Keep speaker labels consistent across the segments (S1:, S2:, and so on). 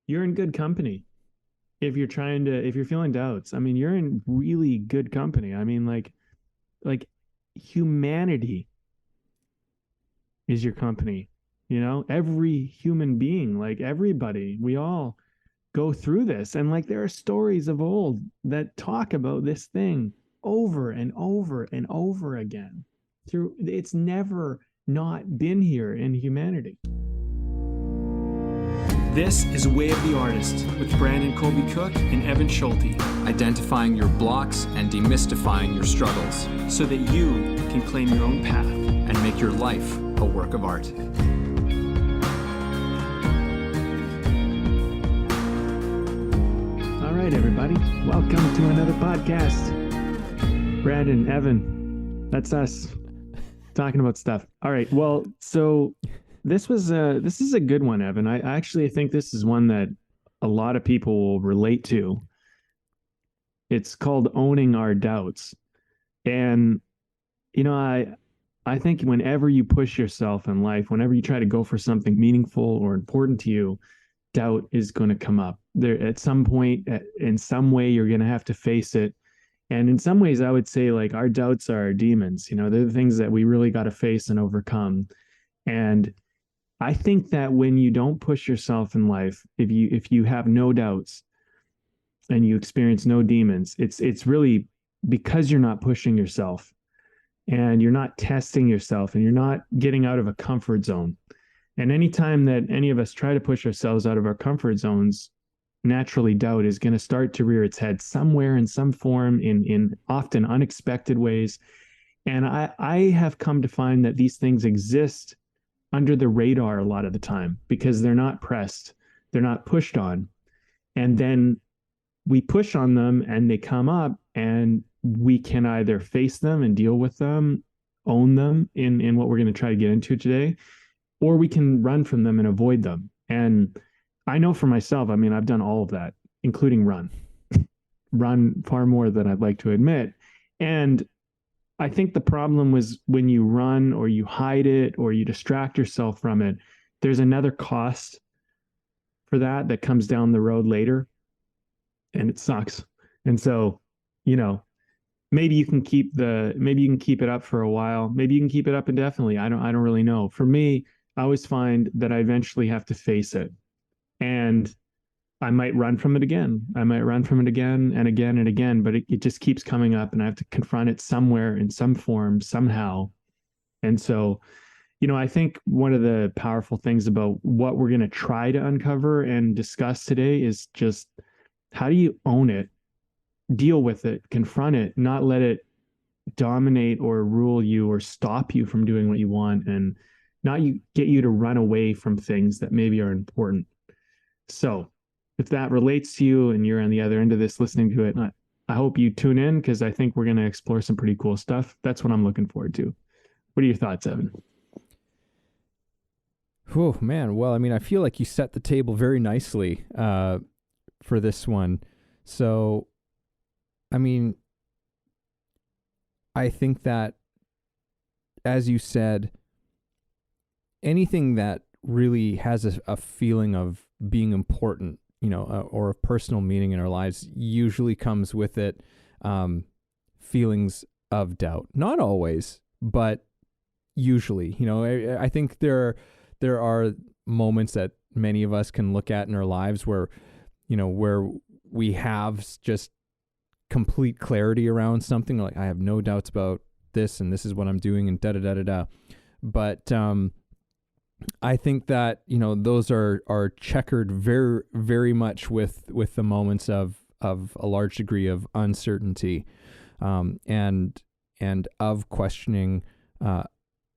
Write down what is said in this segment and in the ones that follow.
S1: you're in good company. If you're feeling doubts, I mean, you're in really good company. I mean, like humanity is your company. Every human being, like everybody, we all go through this. And like there are stories of old that talk about this thing over and over and over again. Through it's never not been here in humanity.
S2: This is Way of the Artist with Brandon Colby Cook and Evan Schulte,
S3: identifying your blocks and demystifying your struggles
S2: so that you can claim your own path
S3: and make your life a work of art.
S1: All right, everybody, welcome to another podcast. Brandon, Evan, that's us talking about stuff. All right, well, so this is a good one, Evan. I actually think this is one that a lot of people will relate to. It's called owning our doubts. And I think whenever you push yourself in life, whenever you try to go for something meaningful or important to you, doubt is going to come up. There at some point, in some way, you're going to have to face it. And in some ways, I would say like our doubts are our demons. They're the things that we really got to face and overcome. And I think that when you don't push yourself in life, if you have no doubts and you experience no demons, it's really because you're not pushing yourself and you're not testing yourself and you're not getting out of a comfort zone. And anytime that any of us try to push ourselves out of our comfort zones, naturally doubt is going to start to rear its head somewhere in some form in often unexpected ways. And I have come to find that these things exist under the radar a lot of the time because they're not pressed, they're not pushed on. And then we push on them and they come up and we can either face them and deal with them, own them in what we're going to try to get into today, or we can run from them and avoid them. And I know for myself, I mean, I've done all of that, including run far more than I'd like to admit. And I think the problem was when you run or you hide it or you distract yourself from it, there's another cost for that comes down the road later, and it sucks. And so, maybe you can keep it up for a while. Maybe you can keep it up indefinitely. I don't really know. For me, I always find that I eventually have to face it. And I might run from it again. I might run from it again and again and again, but it just keeps coming up and I have to confront it somewhere in some form, somehow. And so, I think one of the powerful things about what we're going to try to uncover and discuss today is just how do you own it, deal with it, confront it, not let it dominate or rule you or stop you from doing what you want and not get you to run away from things that maybe are important. So if that relates to you and you're on the other end of this listening to it, I hope you tune in because I think we're going to explore some pretty cool stuff. That's what I'm looking forward to. What are your thoughts, Evan?
S4: Oh, man. Well, I mean, I feel like you set the table very nicely for this one. So, I mean, I think that, as you said, anything that really has a feeling of being important, or a personal meaning in our lives usually comes with it feelings of doubt. Not always, but usually. I think there are moments that many of us can look at in our lives where we have just complete clarity around something, like I have no doubts about this and this is what I'm doing and da-da-da-da-da. But I think that, those are checkered very, very much with the moments of a large degree of uncertainty, and of questioning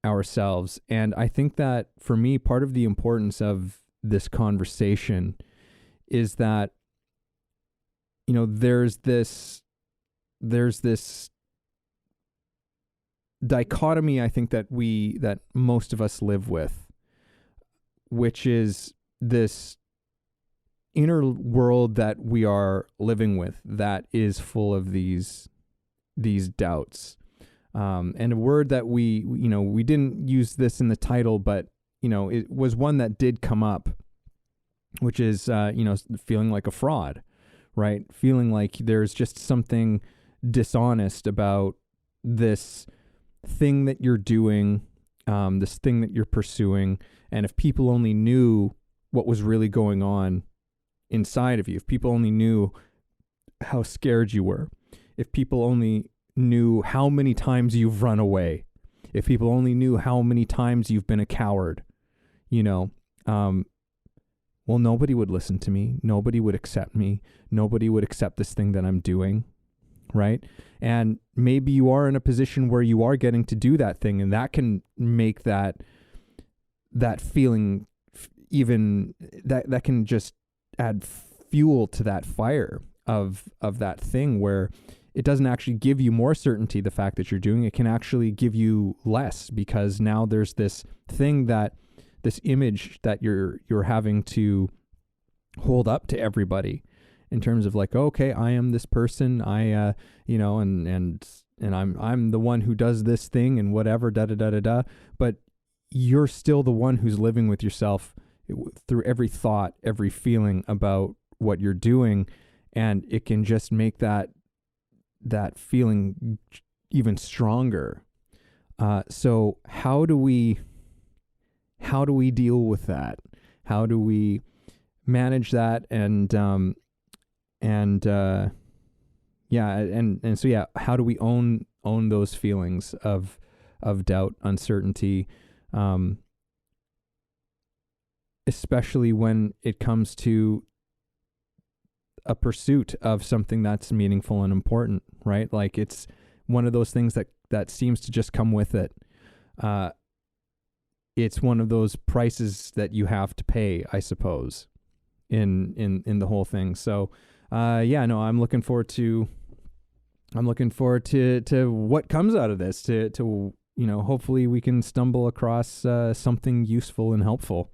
S4: ourselves. And I think that for me, part of the importance of this conversation is that, there's this dichotomy, I think that most of us live with, which is this inner world that we are living with that is full of these doubts. And a word that we didn't use this in the title, but, it was one that did come up which is, feeling like a fraud, right? Feeling like there's just something dishonest about this thing that you're doing, this thing that you're pursuing. And if people only knew what was really going on inside of you, if people only knew how scared you were, if people only knew how many times you've run away, if people only knew how many times you've been a coward, well, nobody would listen to me. Nobody would accept me. Nobody would accept this thing that I'm doing, right? And maybe you are in a position where you are getting to do that thing, and that can make that feeling even, that can just add fuel to that fire of that thing, where it doesn't actually give you more certainty, the fact that you're doing it can actually give you less, because now there's this thing, this image that you're having to hold up to everybody, in terms of like, okay, I am this person, and I'm the one who does this thing and whatever, da da da da da. But you're still the one who's living with yourself through every thought, every feeling about what you're doing, and it can just make that feeling even stronger. So how do we deal with that? How do we manage that? And so how do we own those feelings of doubt, uncertainty, especially when it comes to a pursuit of something that's meaningful and important, right? Like, it's one of those things that seems to just come with it. It's one of those prices that you have to pay, I suppose, in the whole thing. So, I'm looking forward to what comes out of this, to hopefully we can stumble across something useful and helpful.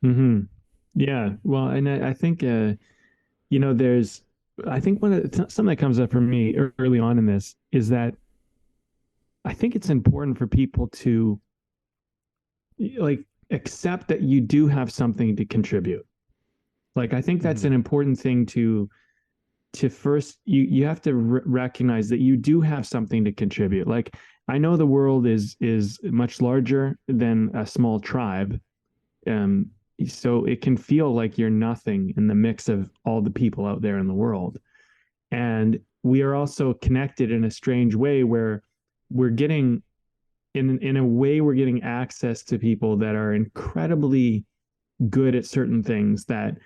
S1: Mm-hmm. Yeah. Well, and I think, I think something that comes up for me early on in this is that I think it's important for people to like accept that you do have something to contribute. Like, I think that's an important thing to first, you have to recognize that you do have something to contribute. Like, I know the world is much larger than a small tribe. So it can feel like you're nothing in the mix of all the people out there in the world. And we are also connected in a strange way, where we're getting, in a way, we're getting access to people that are incredibly good at certain things that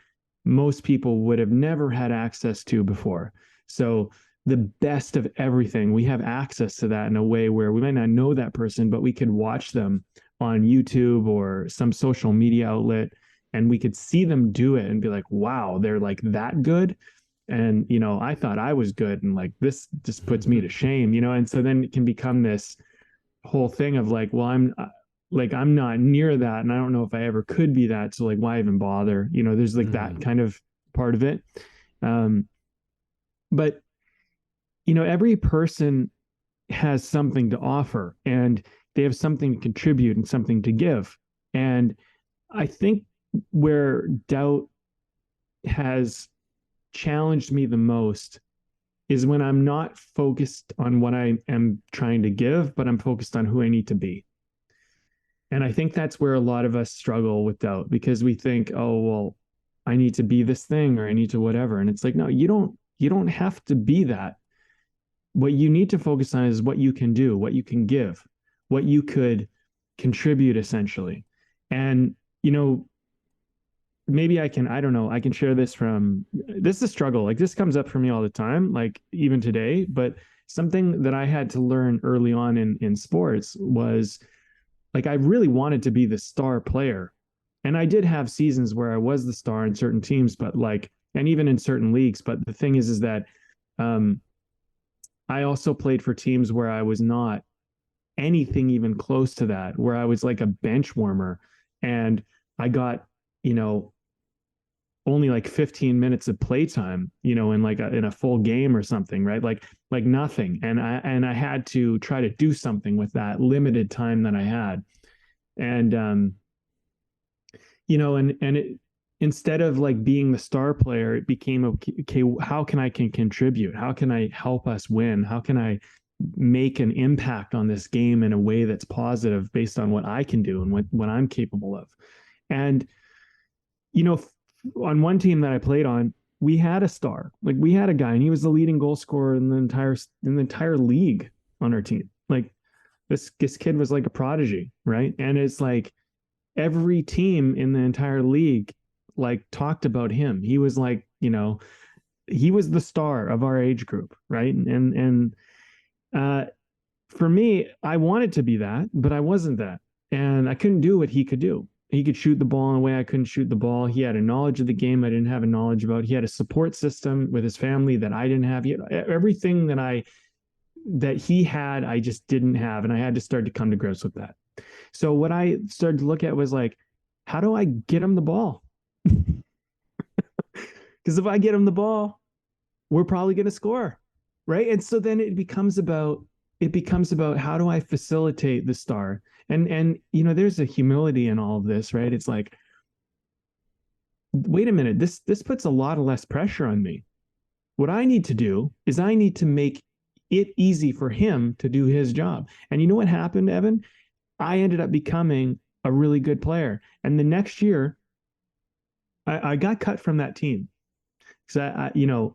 S1: most people would have never had access to before. So the best of everything, we have access to that in a way where we might not know that person, but we could watch them on YouTube or some social media outlet, and we could see them do it and be like, wow, they're like that good. And, I thought I was good, and like, this just puts me to shame, and so then it can become this whole thing of like, well, I'm not near that, and I don't know if I ever could be that, so like, why even bother? There's like that kind of part of it. But every person has something to offer, and they have something to contribute and something to give. And I think where doubt has challenged me the most is when I'm not focused on what I am trying to give, but I'm focused on who I need to be. And I think that's where a lot of us struggle with doubt, because we think, oh, well, I need to be this thing, or I need to whatever. And it's like, no, you don't have to be that. What you need to focus on is what you can do, what you can give, what you could contribute, essentially. And, maybe I don't know, I can share this this is a struggle. Like, this comes up for me all the time, like even today, but something that I had to learn early on in sports was, like, I really wanted to be the star player. And I did have seasons where I was the star in certain teams, but like, and even in certain leagues. But the thing is that I also played for teams where I was not anything even close to that, where I was like a bench warmer, and I got, only like 15 minutes of playtime, in like in a full game or something, right? Like nothing. And I had to try to do something with that limited time that I had. And, and instead of like being the star player, it became okay, how can I can contribute? How can I help us win? How can I make an impact on this game in a way that's positive based on what I can do and what I'm capable of? And you know, on one team that I played on, we had a star. Like we had a guy, and he was the leading goal scorer in the entire league on our team. Like this kid was like a prodigy, right? And it's like every team in the entire league like talked about him. He was like, he was the star of our age group, right? And for me, I wanted to be that, but I wasn't that, and I couldn't do what he could do. He could shoot the ball in a way I couldn't shoot the ball. He had a knowledge of the game I didn't have a knowledge about. He had a support system with his family that I didn't have. He had everything that he had, I just didn't have, and I had to start to come to grips with that. So what I started to look at was like, how do I get him the ball? Because if I get him the ball, we're probably going to score, right? And so then it becomes about how do I facilitate the star? And there's a humility in all of this, right? It's like, wait a minute, this puts a lot of less pressure on me. What I need to do is I need to make it easy for him to do his job. And you know what happened, Evan? I ended up becoming a really good player. And the next year, I got cut from that team. Because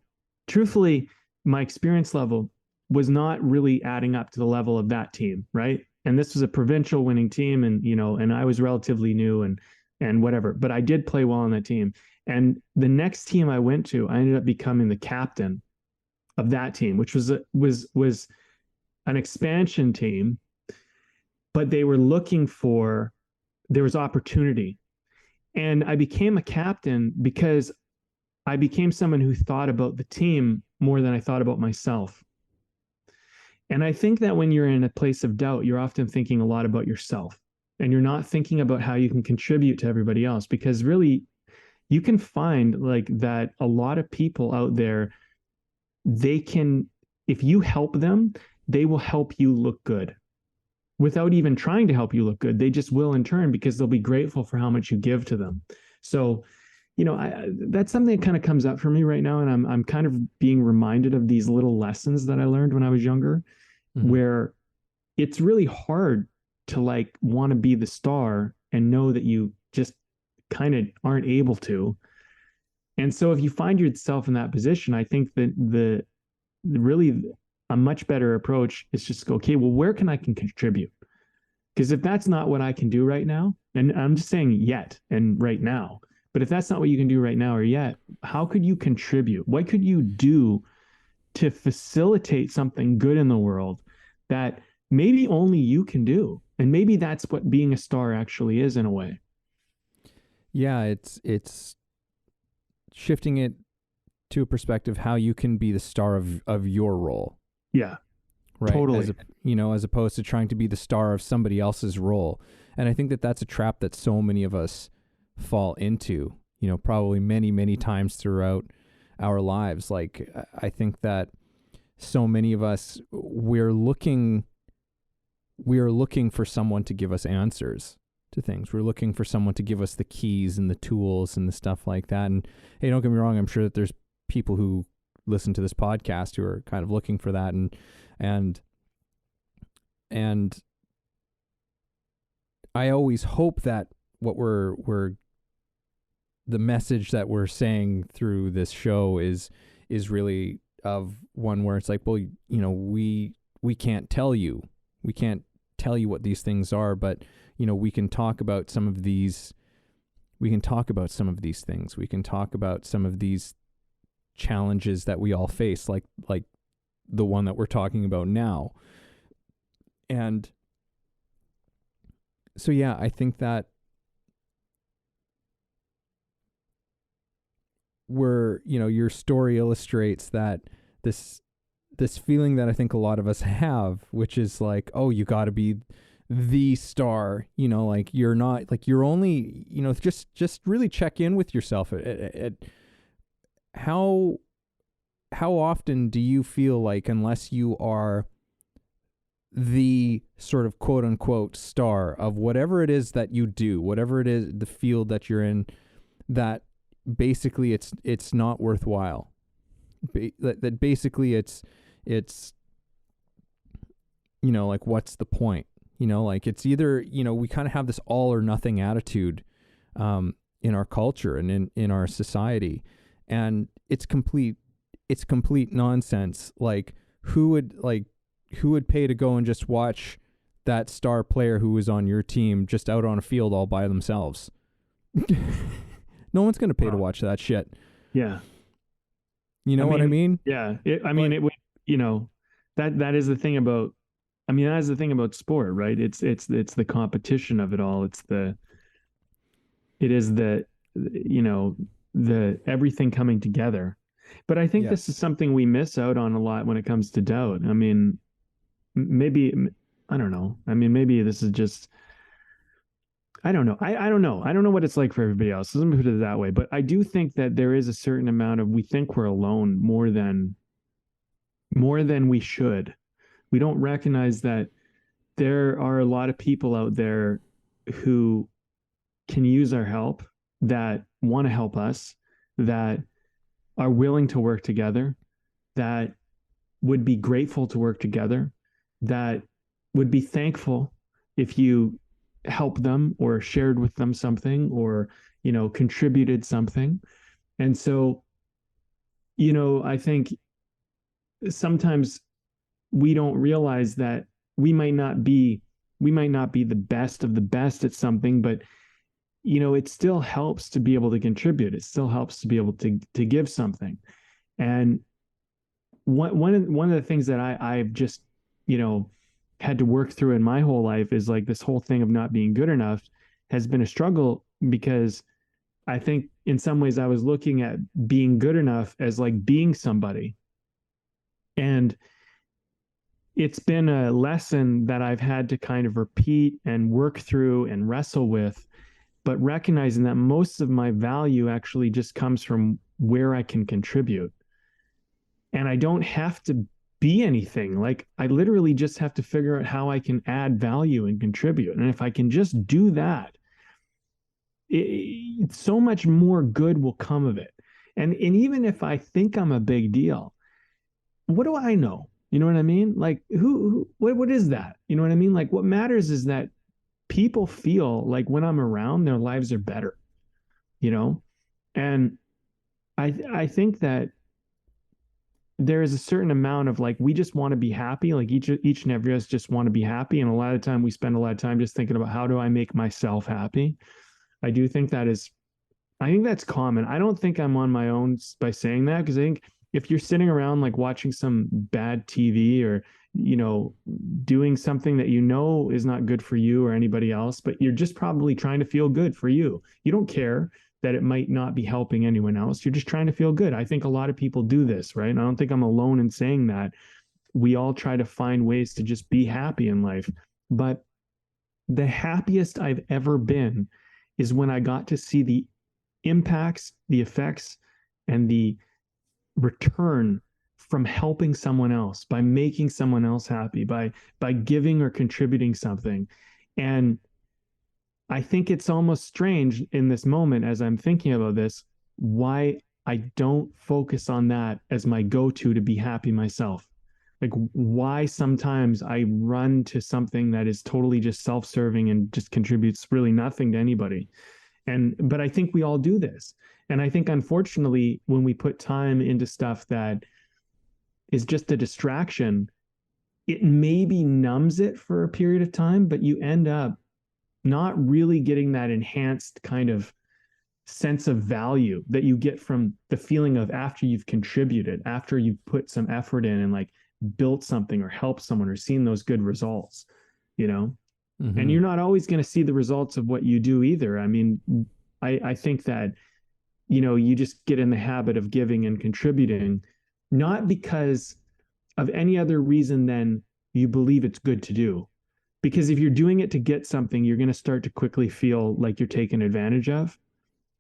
S1: truthfully, my experience level was not really adding up to the level of that team, right? And this was a provincial winning team, and I was relatively new and whatever. But I did play well on that team. And the next team I went to, I ended up becoming the captain of that team, which was an expansion team, but they were looking for, there was opportunity. And I became a captain because I became someone who thought about the team more than I thought about myself. And I think that when you're in a place of doubt, you're often thinking a lot about yourself, and you're not thinking about how you can contribute to everybody else, because really you can find like that a lot of people out there, they can, if you help them, they will help you look good without even trying to help you look good. They just will in turn, because they'll be grateful for how much you give to them. So, that's something that kind of comes up for me right now. And I'm kind of being reminded of these little lessons that I learned when I was younger, where it's really hard to like want to be the star and know that you just kind of aren't able to. And so if you find yourself in that position, I think that the really a much better approach is just go, okay, well, where can I contribute? Because if that's not what I can do right now, and I'm just saying yet and right now, but if that's not what you can do right now or yet, how could you contribute? What could you do to facilitate something good in the world that maybe only you can do? And maybe that's what being a star actually is in a way.
S4: Yeah, it's shifting it to a perspective how you can be the star of your role.
S1: Yeah.
S4: Right.
S1: Totally.
S4: As opposed to trying to be the star of somebody else's role. And I think that that's a trap that so many of us fall into, probably many, many times throughout our lives. Like, I think that so many of us, we're looking for someone to give us answers to things. We're looking for someone to give us the keys and the tools and the stuff like that. And hey, don't get me wrong, I'm sure that there's people who listen to this podcast who are kind of looking for that, and I always hope that what we're the message that we're saying through this show is really of one where it's like, well, we can't tell you what these things are, but we can talk about some of these things. We can talk about some of these challenges that we all face, like the one that we're talking about now. And so, yeah, I think that your story illustrates that this feeling that I think a lot of us have, which is like, oh, you got to be the star, like you're not, like you're only, just really check in with yourself at how often do you feel like, unless you are the sort of quote unquote star of whatever it is that you do, whatever it is, the field that you're in, that basically it's not worthwhile. That basically it's like, what's the point? Like, it's either, we kind of have this all or nothing attitude in our culture and in our society, and it's complete nonsense. Like, who would pay to go and just watch that star player who was on your team just out on a field all by themselves? No one's going to pay to watch that shit.
S1: Yeah.
S4: What I mean?
S1: Yeah. It would, that is the thing about, that is the thing about sport, right? It's the competition of it all. The everything coming together. But I think this is something we miss out on a lot when it comes to doubt. Maybe, I don't know. Maybe this is just, I don't know. I don't know. I don't know what it's like for everybody else. Let me put it that way. But I do think that there is a certain amount of, we think we're alone more than we should. We don't recognize that there are a lot of people out there who can use our help, that want to help us, that are willing to work together, that would be grateful to work together, that would be thankful if you helped them or shared with them something, or, contributed something. And so, I think sometimes we don't realize that we might not be the best of the best at something, but it still helps to be able to contribute. It still helps to be able to give something. And one of the things that I've just, had to work through in my whole life is like this whole thing of not being good enough has been a struggle, because I think in some ways I was looking at being good enough as like being somebody. And it's been a lesson that I've had to kind of repeat and work through and wrestle with, but recognizing that most of my value actually just comes from where I can contribute. And I don't have to be anything. Like, I literally just have to figure out how I can add value and contribute. And if I can just do that, so much more good will come of it. And even if I think I'm a big deal, what do I know? You know what I mean? Like, what is that? You know what I mean? Like, what matters is that people feel like when I'm around, their lives are better, And I think that there is a certain amount of like, we just want to be happy. Like each and every of us just want to be happy. And a lot of time we spend a lot of time just thinking about, how do I make myself happy? I think that's common. I don't think I'm on my own by saying that, because I think if you're sitting around like watching some bad TV, or, doing something that is not good for you or anybody else, but you're just probably trying to feel good for you. You don't care that it might not be helping anyone else. You're just trying to feel good. I think a lot of people do this, right? And I don't think I'm alone in saying that. We all try to find ways to just be happy in life. But the happiest I've ever been is when I got to see the impacts, the effects, and the return from helping someone else, by making someone else happy, by giving or contributing something. And I think it's almost strange in this moment, as I'm thinking about this, why I don't focus on that as my go-to to be happy myself. Like, why sometimes I run to something that is totally just self-serving and just contributes really nothing to anybody. But I think we all do this. And I think, unfortunately, when we put time into stuff that is just a distraction, it maybe numbs it for a period of time, but you end up not really getting that enhanced kind of sense of value that you get from the feeling of after you've contributed, after you've put some effort in and like built something or helped someone or seen those good results, Mm-hmm. And you're not always going to see the results of what you do either. I think that, you just get in the habit of giving and contributing, not because of any other reason than you believe it's good to do. Because if you're doing it to get something, you're going to start to quickly feel like you're taken advantage of.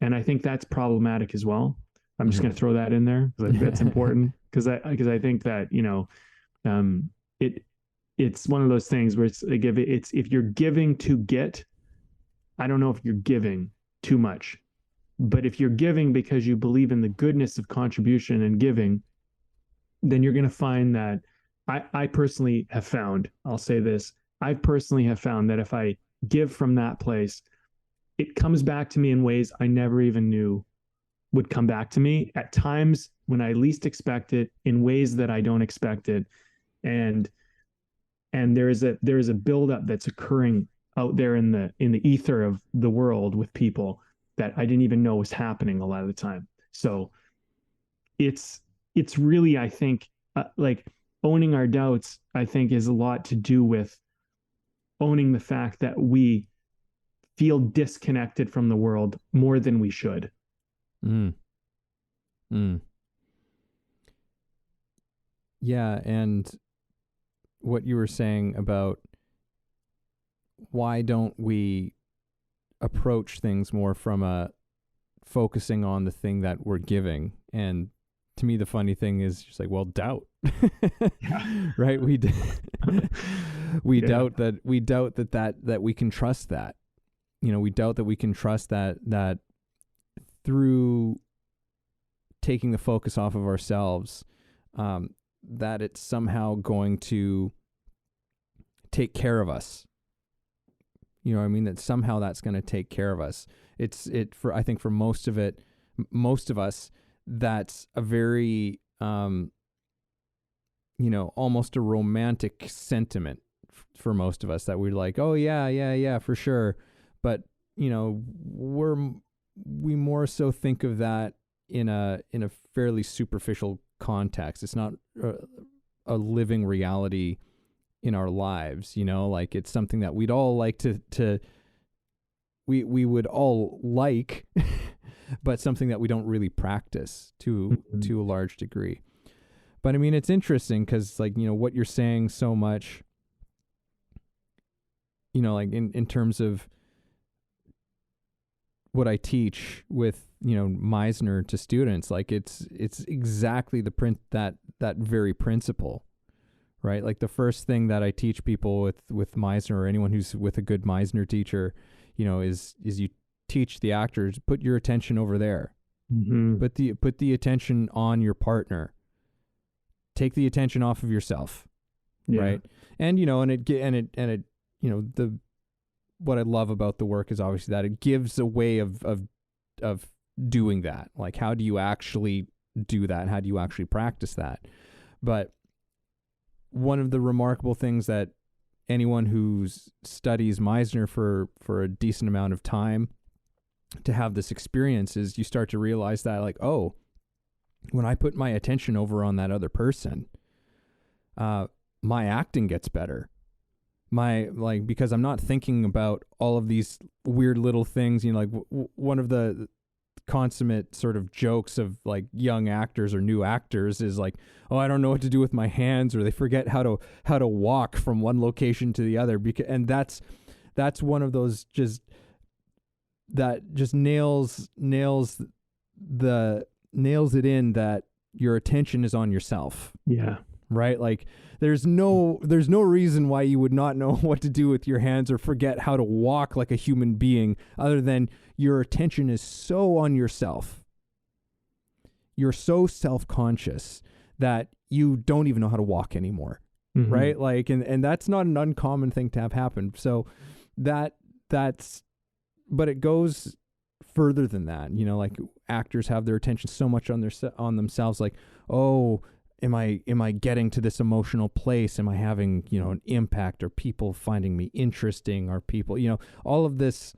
S1: And I think that's problematic as well. I'm just going to throw that in there because I think that's important. Because I think that, it's one of those things where it's like, if you're giving to get, I don't know if you're giving too much. But if you're giving because you believe in the goodness of contribution and giving, then you're going to find that I personally have found, I'll say this, I personally have found that if I give from that place, it comes back to me in ways I never even knew would come back to me at times when I least expect it, in ways that I don't expect it. And there is a buildup that's occurring out there in the ether of the world with people that I didn't even know was happening a lot of the time. So it's really, I think, like owning our doubts, I think, is a lot to do with owning the fact that we feel disconnected from the world more than we should.
S4: Mm. Mm. Yeah, and what you were saying about why don't we approach things more from a focusing on the thing that we're giving. And to me, the funny thing is just like, well, doubt, right? We doubt that we can trust that, we doubt that we can trust that through taking the focus off of ourselves, that it's somehow going to take care of us. You know what I mean? That somehow that's going to take care of us. I think for most of us, that's a very, almost a romantic sentiment for most of us, that we're like, oh yeah, for sure. But, we more so think of that in a fairly superficial context. It's not a living reality in our lives, like it's something that we'd all like we would all like, but something that we don't really practice to a large degree. But I mean, it's interesting because what you're saying so much, like in terms of what I teach with, Meisner to students, like it's exactly that very principle. Right? Like the first thing that I teach people with Meisner, or anyone who's with a good Meisner teacher, is you teach the actors, put your attention over there.
S1: Mm-hmm.
S4: Put the attention on your partner. Take the attention off of yourself.
S1: Yeah.
S4: Right? And what I love about the work is obviously that it gives a way of doing that. Like, how do you actually do that? How do you actually practice that? But one of the remarkable things that anyone who studies Meisner for a decent amount of time to have this experience is you start to realize that, like, oh, when I put my attention over on that other person, my acting gets better. Because I'm not thinking about all of these weird little things, one of the consummate sort of jokes of like young actors or new actors is like, oh, I don't know what to do with my hands, or they forget how to walk from one location to the other, and that's one of those just nails it in that your attention is on yourself.
S1: Yeah.
S4: Right? Like there's no reason why you would not know what to do with your hands or forget how to walk like a human being, other than your attention is so on yourself. You're so self-conscious that you don't even know how to walk anymore. Mm-hmm. Right? Like, and that's not an uncommon thing to have happen. So but it goes further than that. Like actors have their attention so much on themselves, like, oh, Am I getting to this emotional place? Am I having, an impact? Are people finding me interesting? Are people, all of this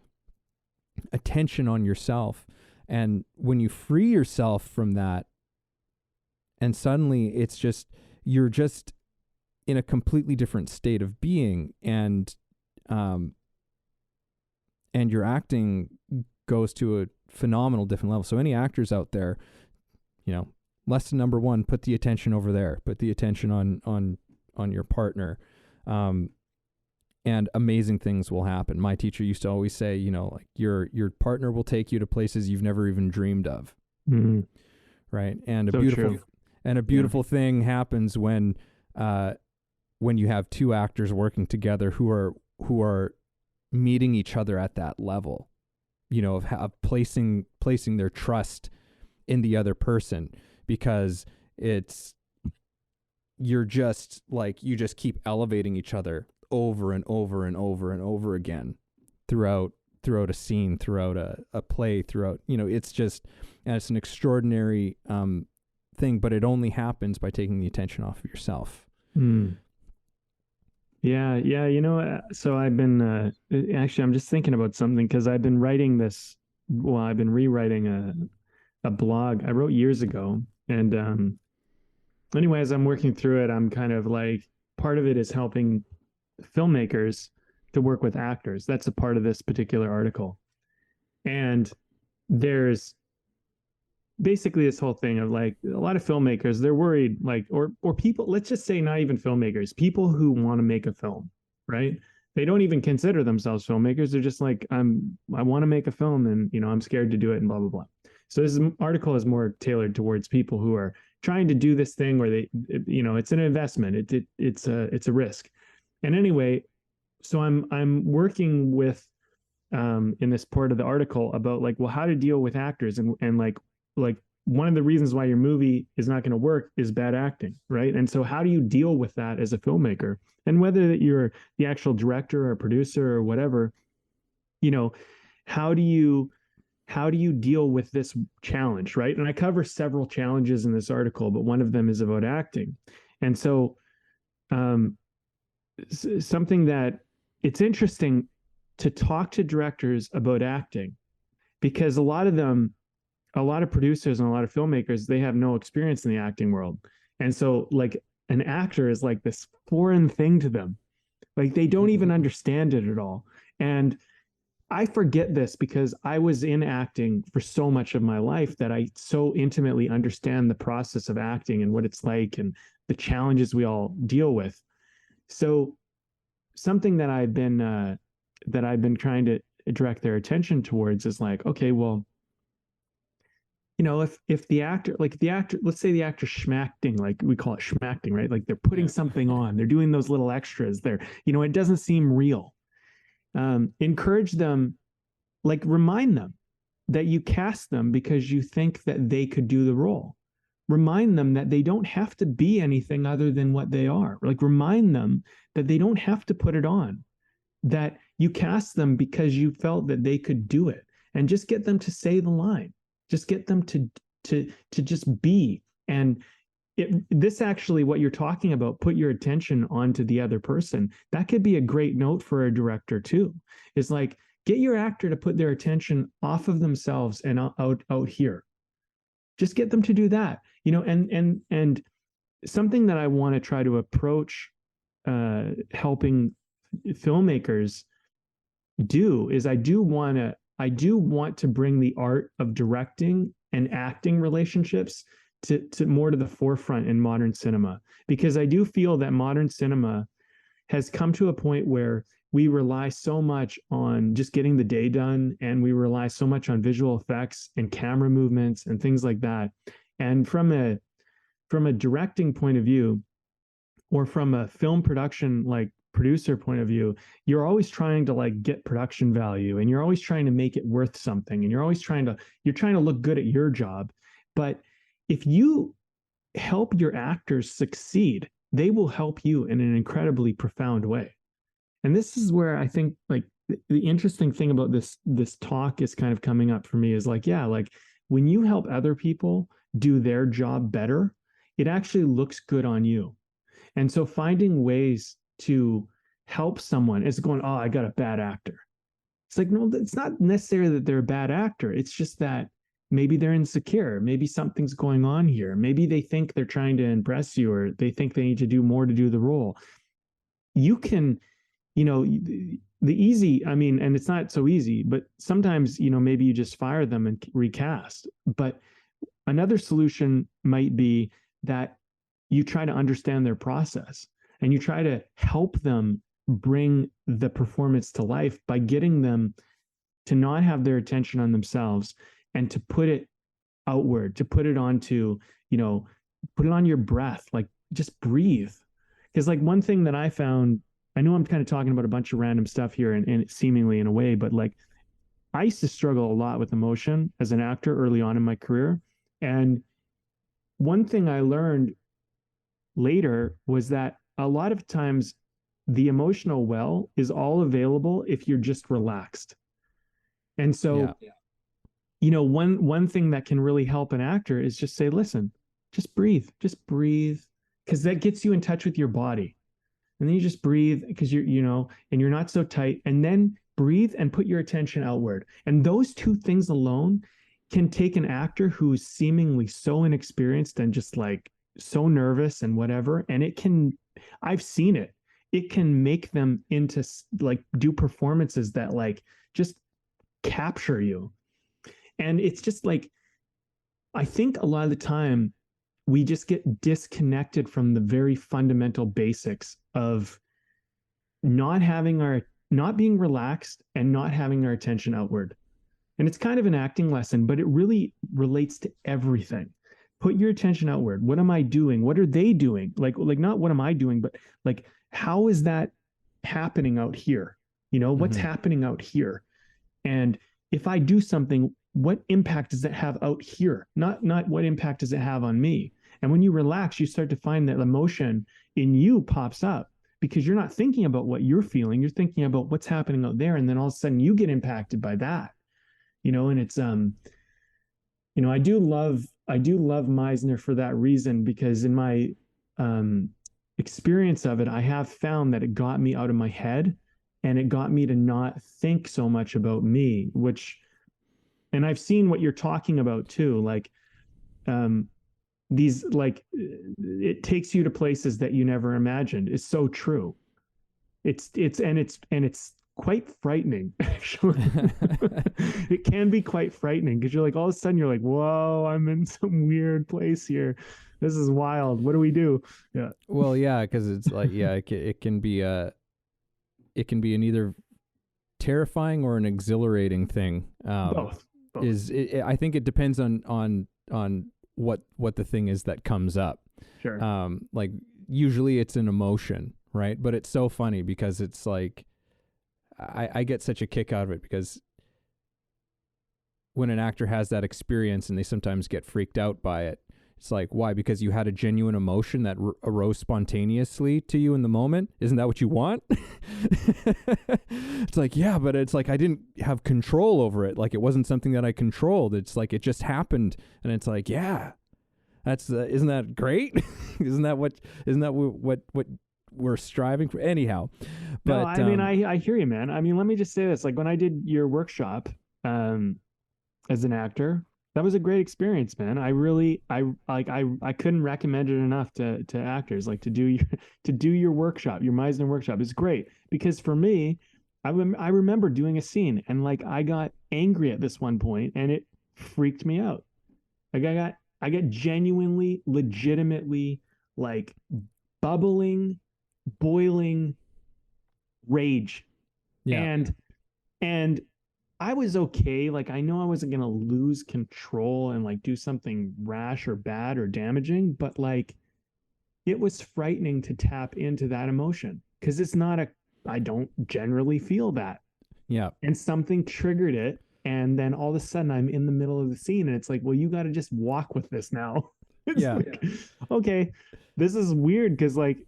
S4: attention on yourself. And when you free yourself from that, and suddenly it's just, you're just in a completely different state of being, and your acting goes to a phenomenal different level. So any actors out there, lesson number one, put the attention over there. Put the attention on your partner. And amazing things will happen. My teacher used to always say, like your partner will take you to places you've never even dreamed of. Mm-hmm. Right? And a beautiful thing happens when you have two actors working together who are meeting each other at that level. of placing their trust in the other person, because you just keep elevating each other over and over and over and over again throughout a scene, throughout a play, throughout, it's an extraordinary thing, but it only happens by taking the attention off of yourself.
S1: Yeah. So I've been actually, I'm just thinking about something, because I've been writing this. Well, I've been rewriting a blog I wrote years ago, and anyway, as I'm working through it, I'm kind of like, part of it is helping filmmakers to work with actors. That's a part of this particular article, and there's basically this whole thing of like, a lot of filmmakers, they're worried, like, or people, let's just say not even filmmakers, people who want to make a film, right? They don't even consider themselves filmmakers. They're just like, I want to make a film, and I'm scared to do it, and blah blah blah. So this article is more tailored towards people who are trying to do this thing, where it's an investment. It's a risk. And anyway, so I'm working with in this part of the article about like, well, how to deal with actors, and like one of the reasons why your movie is not going to work is bad acting, right? And so how do you deal with that as a filmmaker? And whether that you're the actual director or producer or whatever, how do you deal with this challenge, right? And I cover several challenges in this article, but one of them is about acting. And so something that it's interesting to talk to directors about acting, because a lot of producers and a lot of filmmakers, they have no experience in the acting world. And so like an actor is like this foreign thing to them. Like they don't even understand it at all. And I forget this because I was in acting for so much of my life that I so intimately understand the process of acting and what it's like and the challenges we all deal with. So something that I've been trying to direct their attention towards is like, okay, well, if the actor, let's say the actor schmacting, like we call it schmacting, right? Like they're putting something on, they're doing those little extras there, it doesn't seem real. Encourage them, like remind them that you cast them because you think that they could do the role. Remind them that they don't have to be anything other than what they are. Like remind them that they don't have to put it on, that you cast them because you felt that they could do it, and just get them to say the line. Just get them to just be. And this actually, what you're talking about, put your attention onto the other person. That could be a great note for a director too. Is like, get your actor to put their attention off of themselves and out here. Just get them to do that. And something that I want to try to approach helping filmmakers do is I do want to bring the art of directing and acting relationships to more to the forefront in modern cinema, because I do feel that modern cinema has come to a point where we rely so much on just getting the day done, and we rely so much on visual effects and camera movements and things like that. And from a directing point of view, or from a film production like producer point of view, you're always trying to like get production value, and you're always trying to make it worth something, and you're trying to look good at your job. But if you help your actors succeed, they will help you in an incredibly profound way. And this is where I think like the interesting thing about this talk is kind of coming up for me is like, yeah, like when you help other people do their job better, it actually looks good on you. And so finding ways to help someone is going, oh, I got a bad actor. It's like, no, it's not necessarily that they're a bad actor. It's just that maybe they're insecure. Maybe something's going on here. Maybe they think they're trying to impress you, or they think they need to do more to do the role. You can, the easy, I mean, and it's not so easy, but sometimes, maybe you just fire them and recast. But another solution might be that you try to understand their process, and you try to help them bring the performance to life by getting them to not have their attention on themselves, and to put it outward, to put it onto, put it on your breath, like just breathe. Because like one thing that I found, I know I'm kind of talking about a bunch of random stuff here and seemingly in a way, but like I used to struggle a lot with emotion as an actor early on in my career. And one thing I learned later was that a lot of times the emotional well is all available if you're just relaxed. And so,
S4: Yeah.
S1: one thing that can really help an actor is just say, listen, just breathe, because that gets you in touch with your body. And then you just breathe because and you're not so tight. And then breathe and put your attention outward. And those two things alone can take an actor who's seemingly so inexperienced and just like so nervous and whatever. And I've seen it. It can make them into like do performances that like just capture you. And it's just like, I think a lot of the time we just get disconnected from the very fundamental basics of not being relaxed and not having our attention outward. And it's kind of an acting lesson, but it really relates to everything. Put your attention outward. What am I doing? What are they doing? Like not what am I doing, but like how is that happening out here? What's happening out here? And if I do something, what impact does it have out here? Not what impact does it have on me? And when you relax, you start to find that emotion in you pops up because you're not thinking about what you're feeling. You're thinking about what's happening out there. And then all of a sudden you get impacted by that, and it's, I do love Meisner for that reason, because in my experience of it, I have found that it got me out of my head and it got me to not think so much about me, and I've seen what you're talking about too. Like, these, like, it takes you to places that you never imagined. It's so true. It's quite frightening, actually. It can be quite frightening because you're like, all of a sudden you're like, whoa, I'm in some weird place here. This is wild. What do we do? Yeah.
S4: Well, yeah, because it's like, yeah, it can be an either terrifying or an exhilarating thing.
S1: Both.
S4: I think it depends on what the thing is that comes up.
S1: Sure.
S4: Like usually it's an emotion, right? But it's so funny because it's like I get such a kick out of it because when an actor has that experience and they sometimes get freaked out by it, it's like, why? Because you had a genuine emotion that arose spontaneously to you in the moment. Isn't that what you want? It's like, yeah, but it's like I didn't have control over it. Like it wasn't something that I controlled. It's like it just happened, and it's like, yeah, that's isn't that great? isn't that what we're striving for? Anyhow, but
S1: no, I mean, I hear you, man. I mean, let me just say this: like when I did your workshop as an actor, that was a great experience, man. I couldn't recommend it enough to actors, like to do your workshop, your Meisner workshop. It's great because for me, I remember doing a scene and like I got angry at this one point and it freaked me out. Like I got genuinely, legitimately like bubbling, boiling rage.
S4: yeah,
S1: And I was okay. Like I know I wasn't gonna lose control and like do something rash or bad or damaging, but like it was frightening to tap into that emotion because I don't generally feel that.
S4: yeah,
S1: And something triggered it. And then all of a sudden I'm in the middle of the scene and it's like, well, you got to just walk with this now. It's
S4: yeah,
S1: like, okay, this is weird because like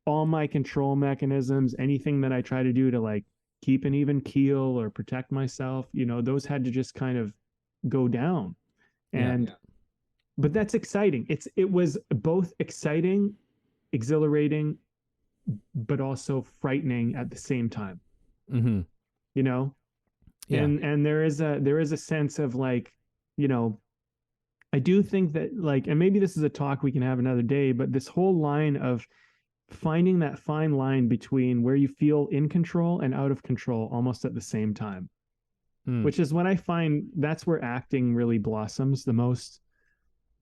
S1: all my control mechanisms, anything that I try to do to like keep an even keel or protect myself, those had to just kind of go down. And but that's exciting. It was both exciting, exhilarating, but also frightening at the same time.
S4: mm-hmm.
S1: You know?
S4: Yeah.
S1: And there is a sense of like, I do think that like, and maybe this is a talk we can have another day, but this whole line of finding that fine line between where you feel in control and out of control almost at the same time, which is what I find that's where acting really blossoms the most.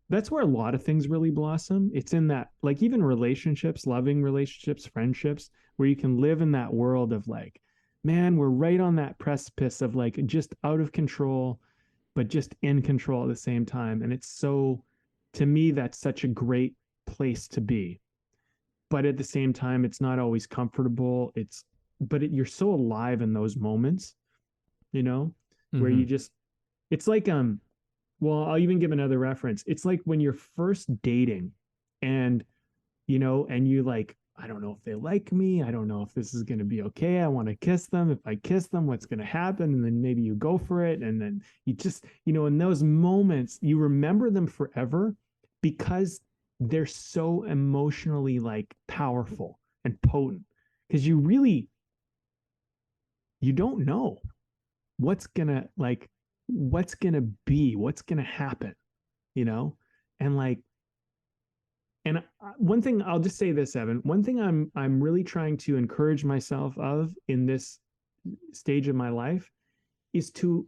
S1: That's where a lot of things really blossom. It's in that, like even relationships, loving relationships, friendships, where you can live in that world of like, man, we're right on that precipice of like just out of control, but just in control at the same time. And it's so, to me, that's such a great place to be. But at the same time, it's not always comfortable. You're so alive in those moments, you know? where you
S4: Mhm.
S1: just, it's like, well, I'll even give another reference. It's like when you're first dating and, and you like, I don't know if they like me. I don't know if this is going to be okay. I want to kiss them. If I kiss them, what's going to happen? And then maybe you go for it. And then you just, in those moments, you remember them forever because they're so emotionally like powerful and potent. Because you don't know what's gonna like what's gonna be, what's gonna happen, you know? And like, and one thing I'll just say this, Evan, one thing I'm really trying to encourage myself of in this stage of my life is to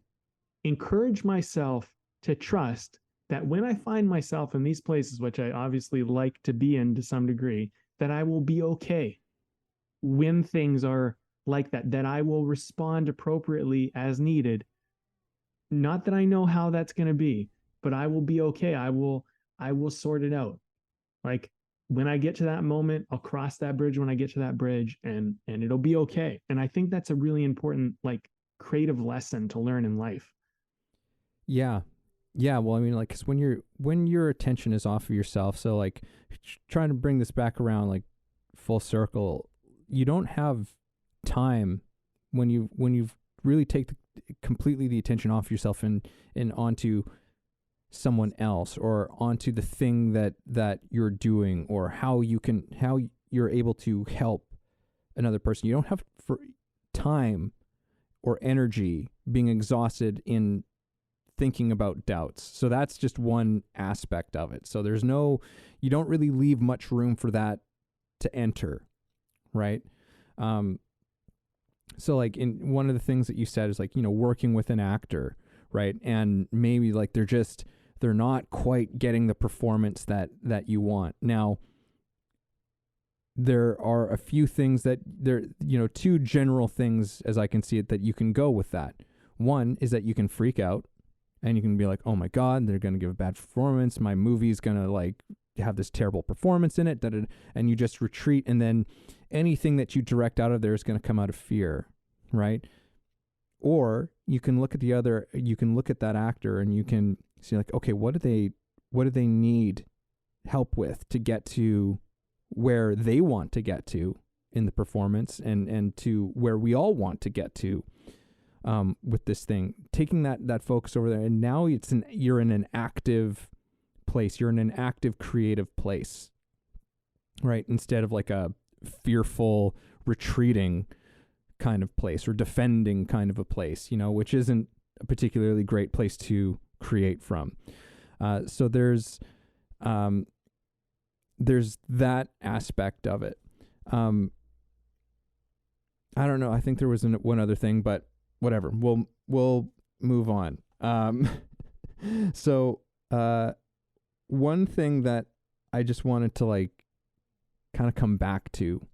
S1: encourage myself to trust that when I find myself in these places, which I obviously like to be in to some degree, that I will be okay when things are like that, that I will respond appropriately as needed. Not that I know how that's going to be, but I will be okay. I will sort it out. Like when I get to that moment, I'll cross that bridge when I get to that bridge, and it'll be okay. And I think that's a really important like creative lesson to learn in life.
S4: Yeah. Yeah, well, I mean, like, 'cause when your attention is off of yourself, so like trying to bring this back around, like full circle, you don't have time when you've really completely the attention off yourself and onto someone else or onto the thing that you're doing or how you're able to help another person. You don't have for time or energy being exhausted in thinking about doubts. So that's just one aspect of it. So you don't really leave much room for that to enter, right? So like in one of the things that you said is like, working with an actor, right? And maybe like they're not quite getting the performance that you want. Now, there are a few things two general things as I can see it that you can go with that. One is that you can freak out and you can be like, oh my God, they're going to give a bad performance. My movie's going to like have this terrible performance in it. And you just retreat. And then anything that you direct out of there is going to come out of fear. Right. Or you can look at that actor and you can see like, okay, what do they need help with to get to where they want to get to in the performance and to where we all want to get to with this thing, taking that focus over there. And now you're in an active place. You're in an active creative place, right? Instead of like a fearful retreating kind of place or defending kind of a place, which isn't a particularly great place to create from. So there's that aspect of it. I don't know. I think there was one other thing, but whatever. We'll move on. So one thing that I just wanted to like kind of come back to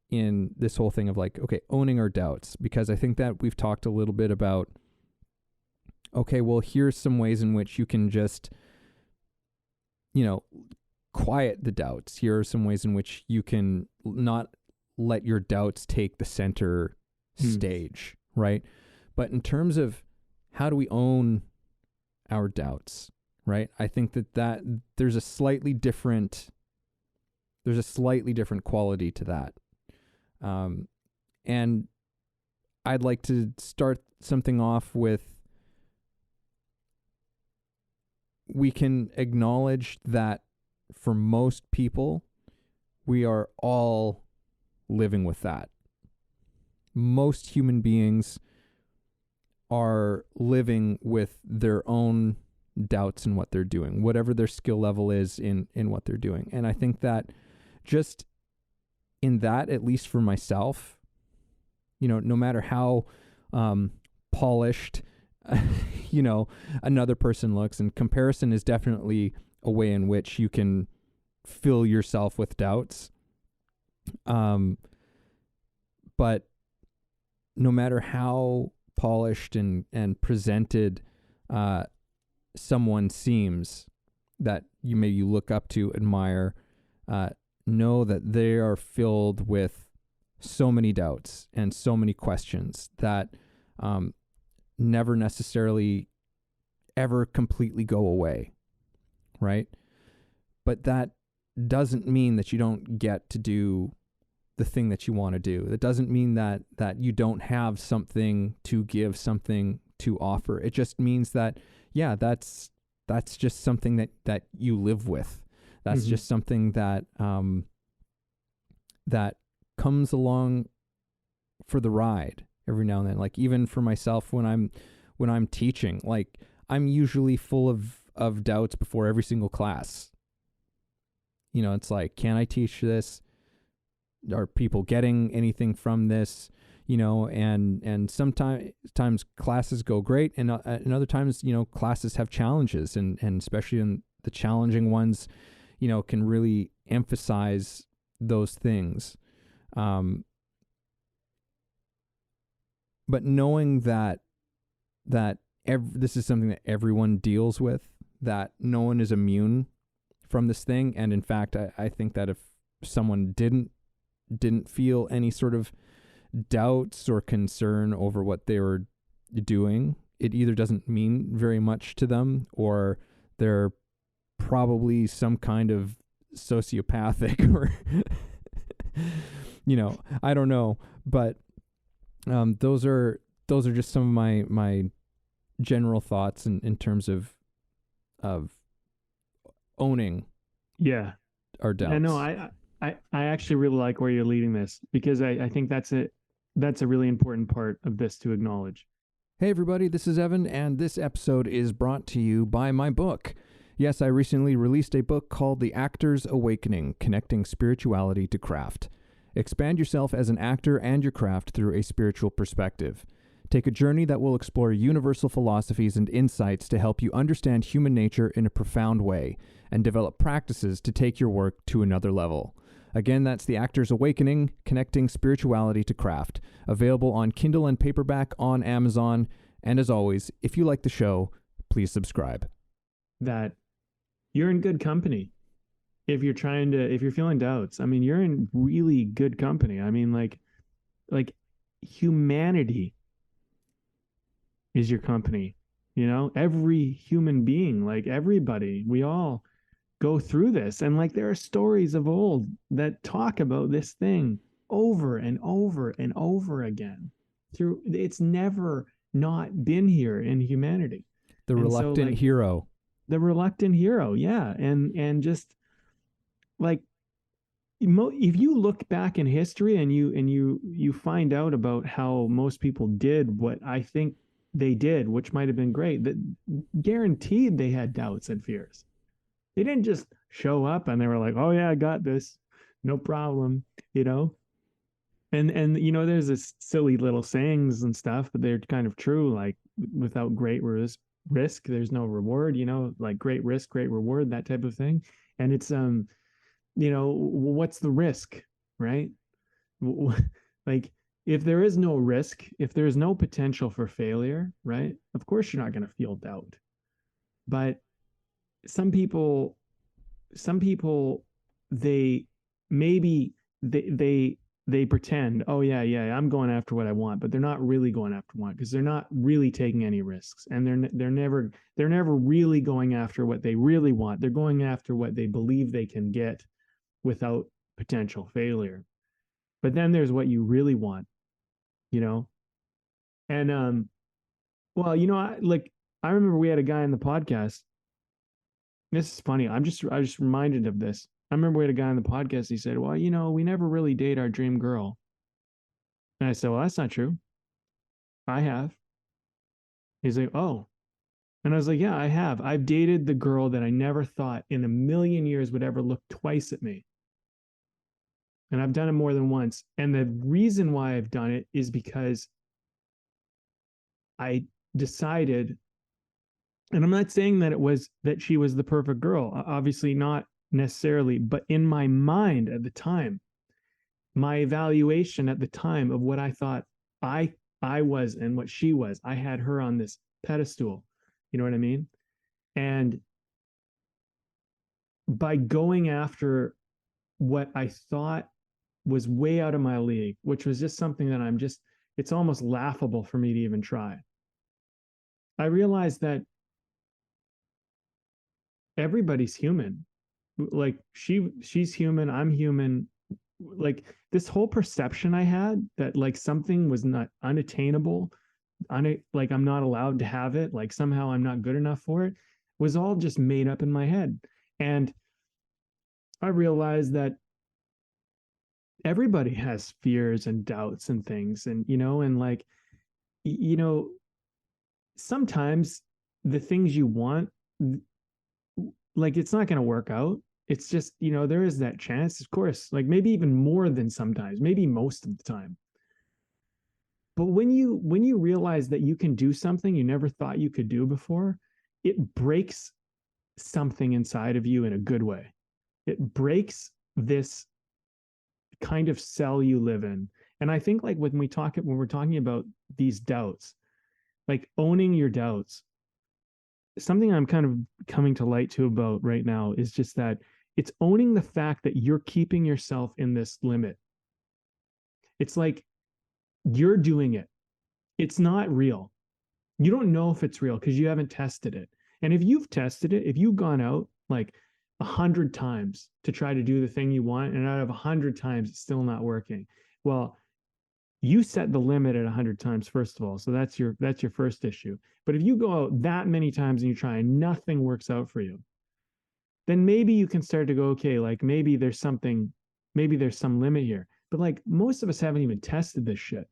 S4: in this whole thing of like, okay, owning our doubts, because I think that we've talked a little bit about, okay, well, here's some ways in which you can just, quiet the doubts. Here are some ways in which you can not let your doubts take the center stage, right? But in terms of how do we own our doubts, right? I think that there's a slightly different quality to that. And I'd like to start something off with, we can acknowledge that for most people, we are all living with that. Most human beings are living with their own doubts in what they're doing, whatever their skill level is in what they're doing. And I think that just in that, at least for myself, no matter how polished, another person looks, and comparison is definitely a way in which you can fill yourself with doubts. But no matter how polished and presented someone seems that you look up to, admire, know that they are filled with so many doubts and so many questions that never necessarily ever completely go away, right? But that doesn't mean that you don't get to do the thing that you want to do. That doesn't mean that you don't have something to give, something to offer. It just means that, yeah, that's just something that you live with. That's just something that that comes along for the ride every now and then. Like even for myself, when I'm teaching, like I'm usually full of doubts before every single class. You know, it's like, can I teach this? Are people getting anything from this? You know, and sometimes classes go great, and other times, you know, classes have challenges, and especially in the challenging ones, you know, can really emphasize those things. But knowing that this is something that everyone deals with, that no one is immune from this thing, and in fact, I think that if someone didn't feel any sort of doubts or concern over what they were doing, it either doesn't mean very much to them, or they're probably some kind of sociopathic or you know, I don't know, but those are just some of my general thoughts in terms of owning our doubts.
S1: I know. I actually really like where you're leading this, because I think that's a really important part of this to acknowledge.
S4: Hey everybody, this is Evan, and this episode is brought to you by my book. Yes, I recently released a book called The Actor's Awakening: Connecting Spirituality to Craft. Expand yourself as an actor and your craft through a spiritual perspective. Take a journey that will explore universal philosophies and insights to help you understand human nature in a profound way, and develop practices to take your work to another level. Again, that's The Actor's Awakening: Connecting Spirituality to Craft, available on Kindle and paperback on Amazon. And as always, if you like the show, please subscribe.
S1: That you're in good company. If you're feeling doubts, I mean, you're in really good company. I mean, like humanity is your company, you know, every human being, like everybody, we all go through this. And like, there are stories of old that talk about this thing over and over and over again. It's never not been here in humanity.
S4: The reluctant hero.
S1: The reluctant hero, yeah. And just like, if you look back in history and you find out about how most people did what I think they did, which might have been great, that guaranteed they had doubts and fears. They didn't just show up and they were like, oh yeah, I got this, no problem, you know. And you know, there's this silly little sayings and stuff, but they're kind of true. Like, without great risk, there's no reward, you know, like great risk, great reward, that type of thing. And it's you know, what's the risk, right? Like, if there is no risk, if there is no potential for failure, right? Of course you're not going to feel doubt. But some people, they maybe they pretend, oh yeah, I'm going after what I want, but they're not really going after what, because they're not really taking any risks, and they're never really going after what they really want. They're going after what they believe they can get without potential failure. But then there's what you really want, you know. And well, you know, I remember we had a guy on the podcast. This is funny. I was just reminded of this. I remember we had a guy on the podcast. He said, well, you know, we never really date our dream girl. And I said, well, that's not true. I have. He's like, oh. And I was like, yeah, I have. I've dated the girl that I never thought in a million years would ever look twice at me. And I've done it more than once. And the reason why I've done it is because I decided, and I'm not saying that she was the perfect girl, obviously not necessarily, but in my mind at the time, my evaluation at the time of what I thought I was and what she was, I had her on this pedestal. You know what I mean? And by going after what I thought was way out of my league, which was just something that it's almost laughable for me to even try. I realized that everybody's human. Like she's human, I'm human. Like this whole perception I had that like something was not unattainable, like I'm not allowed to have it, like somehow I'm not good enough for it, was all just made up in my head. And I realized that everybody has fears and doubts and things, and and like you know sometimes the things you want, like it's not going to work out. It's just, there is that chance, of course, like maybe even more than sometimes, maybe most of the time. But when you realize that you can do something you never thought you could do before, it breaks something inside of you in a good way. It breaks this kind of cell you live in. And I think like when we're talking about these doubts, like owning your doubts, something I'm kind of coming to light to about right now is just that it's owning the fact that you're keeping yourself in this limit. It's like you're doing it. It's not real. You don't know if it's real because you haven't tested it. And if you've tested it, if you've gone out like 100 times to try to do the thing you want, and out of 100 times it's still not working, well, you set the limit at 100 times, first of all. So that's your first issue. But if you go out that many times and you try and nothing works out for you, then maybe you can start to go, okay, like maybe there's some limit here. But like most of us haven't even tested this shit.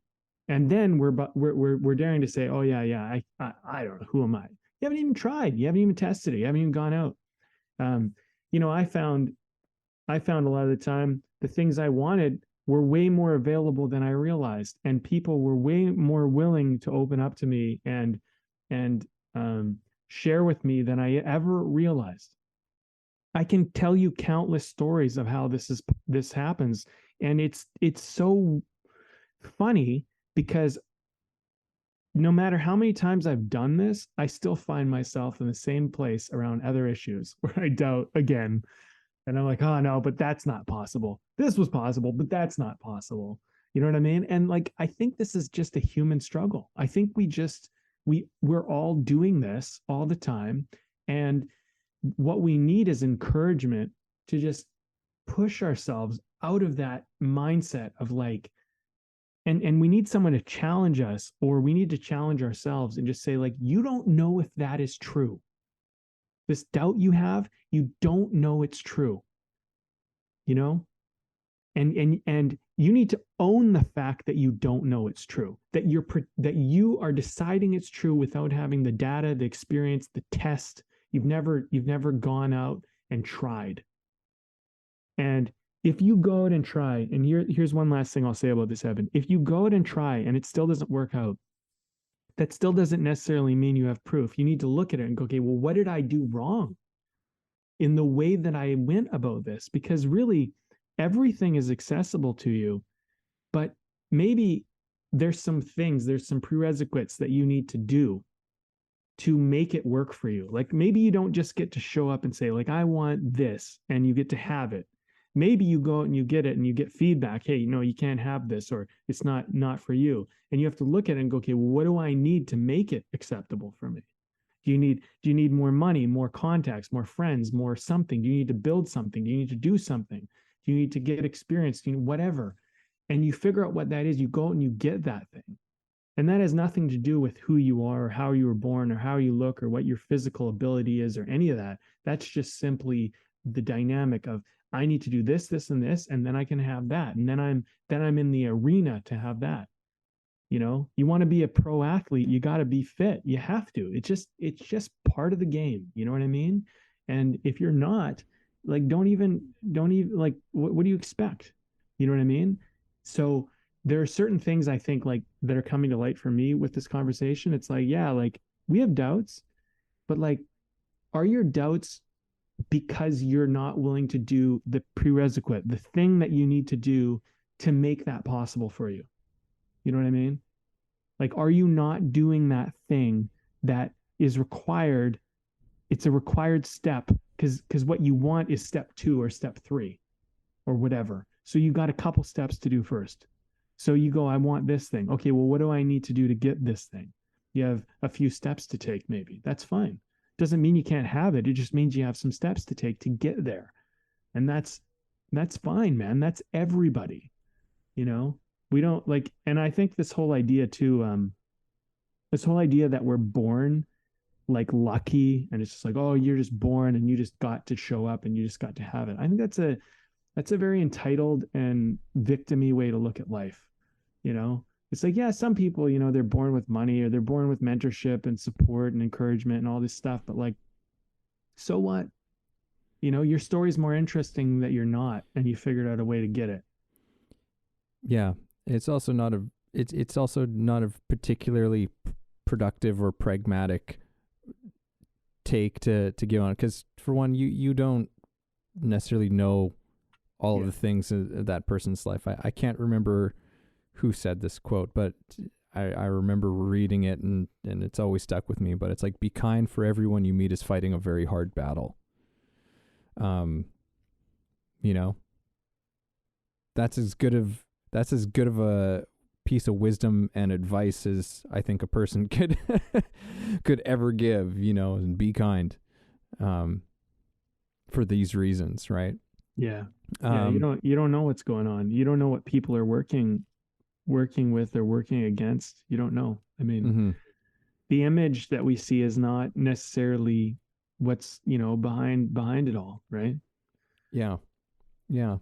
S1: And then we're daring to say, oh yeah, I don't know, who am I? You haven't even tried, you haven't even tested it, you haven't even gone out. um I found a lot of the time the things I wanted were way more available than I realized, and people were way more willing to open up to me and share with me than I ever realized. I can tell you countless stories of how this happens, and it's so funny because no matter how many times I've done this, I still find myself in the same place around other issues where I doubt again. And I'm like, oh no, but that's not possible. This was possible, but that's not possible. You know what I mean? And like, I think this is just a human struggle. I think we're all doing this all the time. And what we need is encouragement to just push ourselves out of that mindset of like, and we need someone to challenge us, or we need to challenge ourselves and just say like, you don't know if that is true. This doubt you have, you don't know it's true, you know? And you need to own the fact that you don't know it's true, that you are deciding it's true without having the data, the experience, the test. You've never gone out and tried. And if you go out and try, and here's one last thing I'll say about this, Evan. If you go out and try and it still doesn't work out, that still doesn't necessarily mean you have proof. You need to look at it and go, okay, well, what did I do wrong in the way that I went about this? Because really, everything is accessible to you, but maybe there's some prerequisites that you need to do to make it work for you. Like maybe you don't just get to show up and say, like, I want this, and you get to have it. Maybe you go out and you get it and you get feedback. Hey, you can't have this, or it's not for you. And you have to look at it and go, okay, well, what do I need to make it acceptable for me? Do you need more money, more contacts, more friends, more something? Do you need to build something? Do you need to do something? Do you need to get experience? Whatever. And you figure out what that is. You go out and you get that thing. And that has nothing to do with who you are or how you were born or how you look or what your physical ability is or any of that. That's just simply the dynamic of, I need to do this, this, and this, and then I can have that. And then I'm in the arena to have that. You want to be a pro athlete, you got to be fit. You have to. It's just part of the game. You know what I mean? And if you're not, like, don't even like, what do you expect? You know what I mean? So there are certain things I think like that are coming to light for me with this conversation. It's like, yeah, like we have doubts, but like, are your doubts because you're not willing to do the prerequisite, the thing that you need to do to make that possible for you? You know what I mean? Like, are you not doing that thing that is required? It's a required step because what you want is step 2 or step 3 or whatever. So you got a couple steps to do first. So you go, I want this thing. Okay, well, what do I need to do to get this thing? You have a few steps to take, maybe. That's fine. Doesn't mean you can't have it. It just means you have some steps to take to get there. And that's fine, man. That's everybody, you know? We don't like, and I think this whole idea too, this whole idea that we're born like lucky and it's just like, oh, you're just born and you just got to show up and you just got to have it. I think that's a very entitled and victimy way to look at life. You know, it's like, yeah, some people, you know, they're born with money or they're born with mentorship and support and encouragement and all this stuff. But like, so what? You know, your story's more interesting that you're not, and you figured out a way to get it.
S4: Yeah. It's also not it's also not a particularly productive or pragmatic take to give on it. Because for one, you don't necessarily know all of the things in that person's life. I can't remember who said this quote, but I remember reading it and it's always stuck with me. But it's like, be kind, for everyone you meet is fighting a very hard battle. You know, that's as good of a piece of wisdom and advice as I think a person could could ever give, you know, and be kind for these reasons, right?
S1: Yeah. Yeah, you don't know what's going on. You don't know what people are working with or working against. You don't know. I mean, the image that we see is not necessarily what's, you know, behind it all, right?
S4: Yeah. Yeah.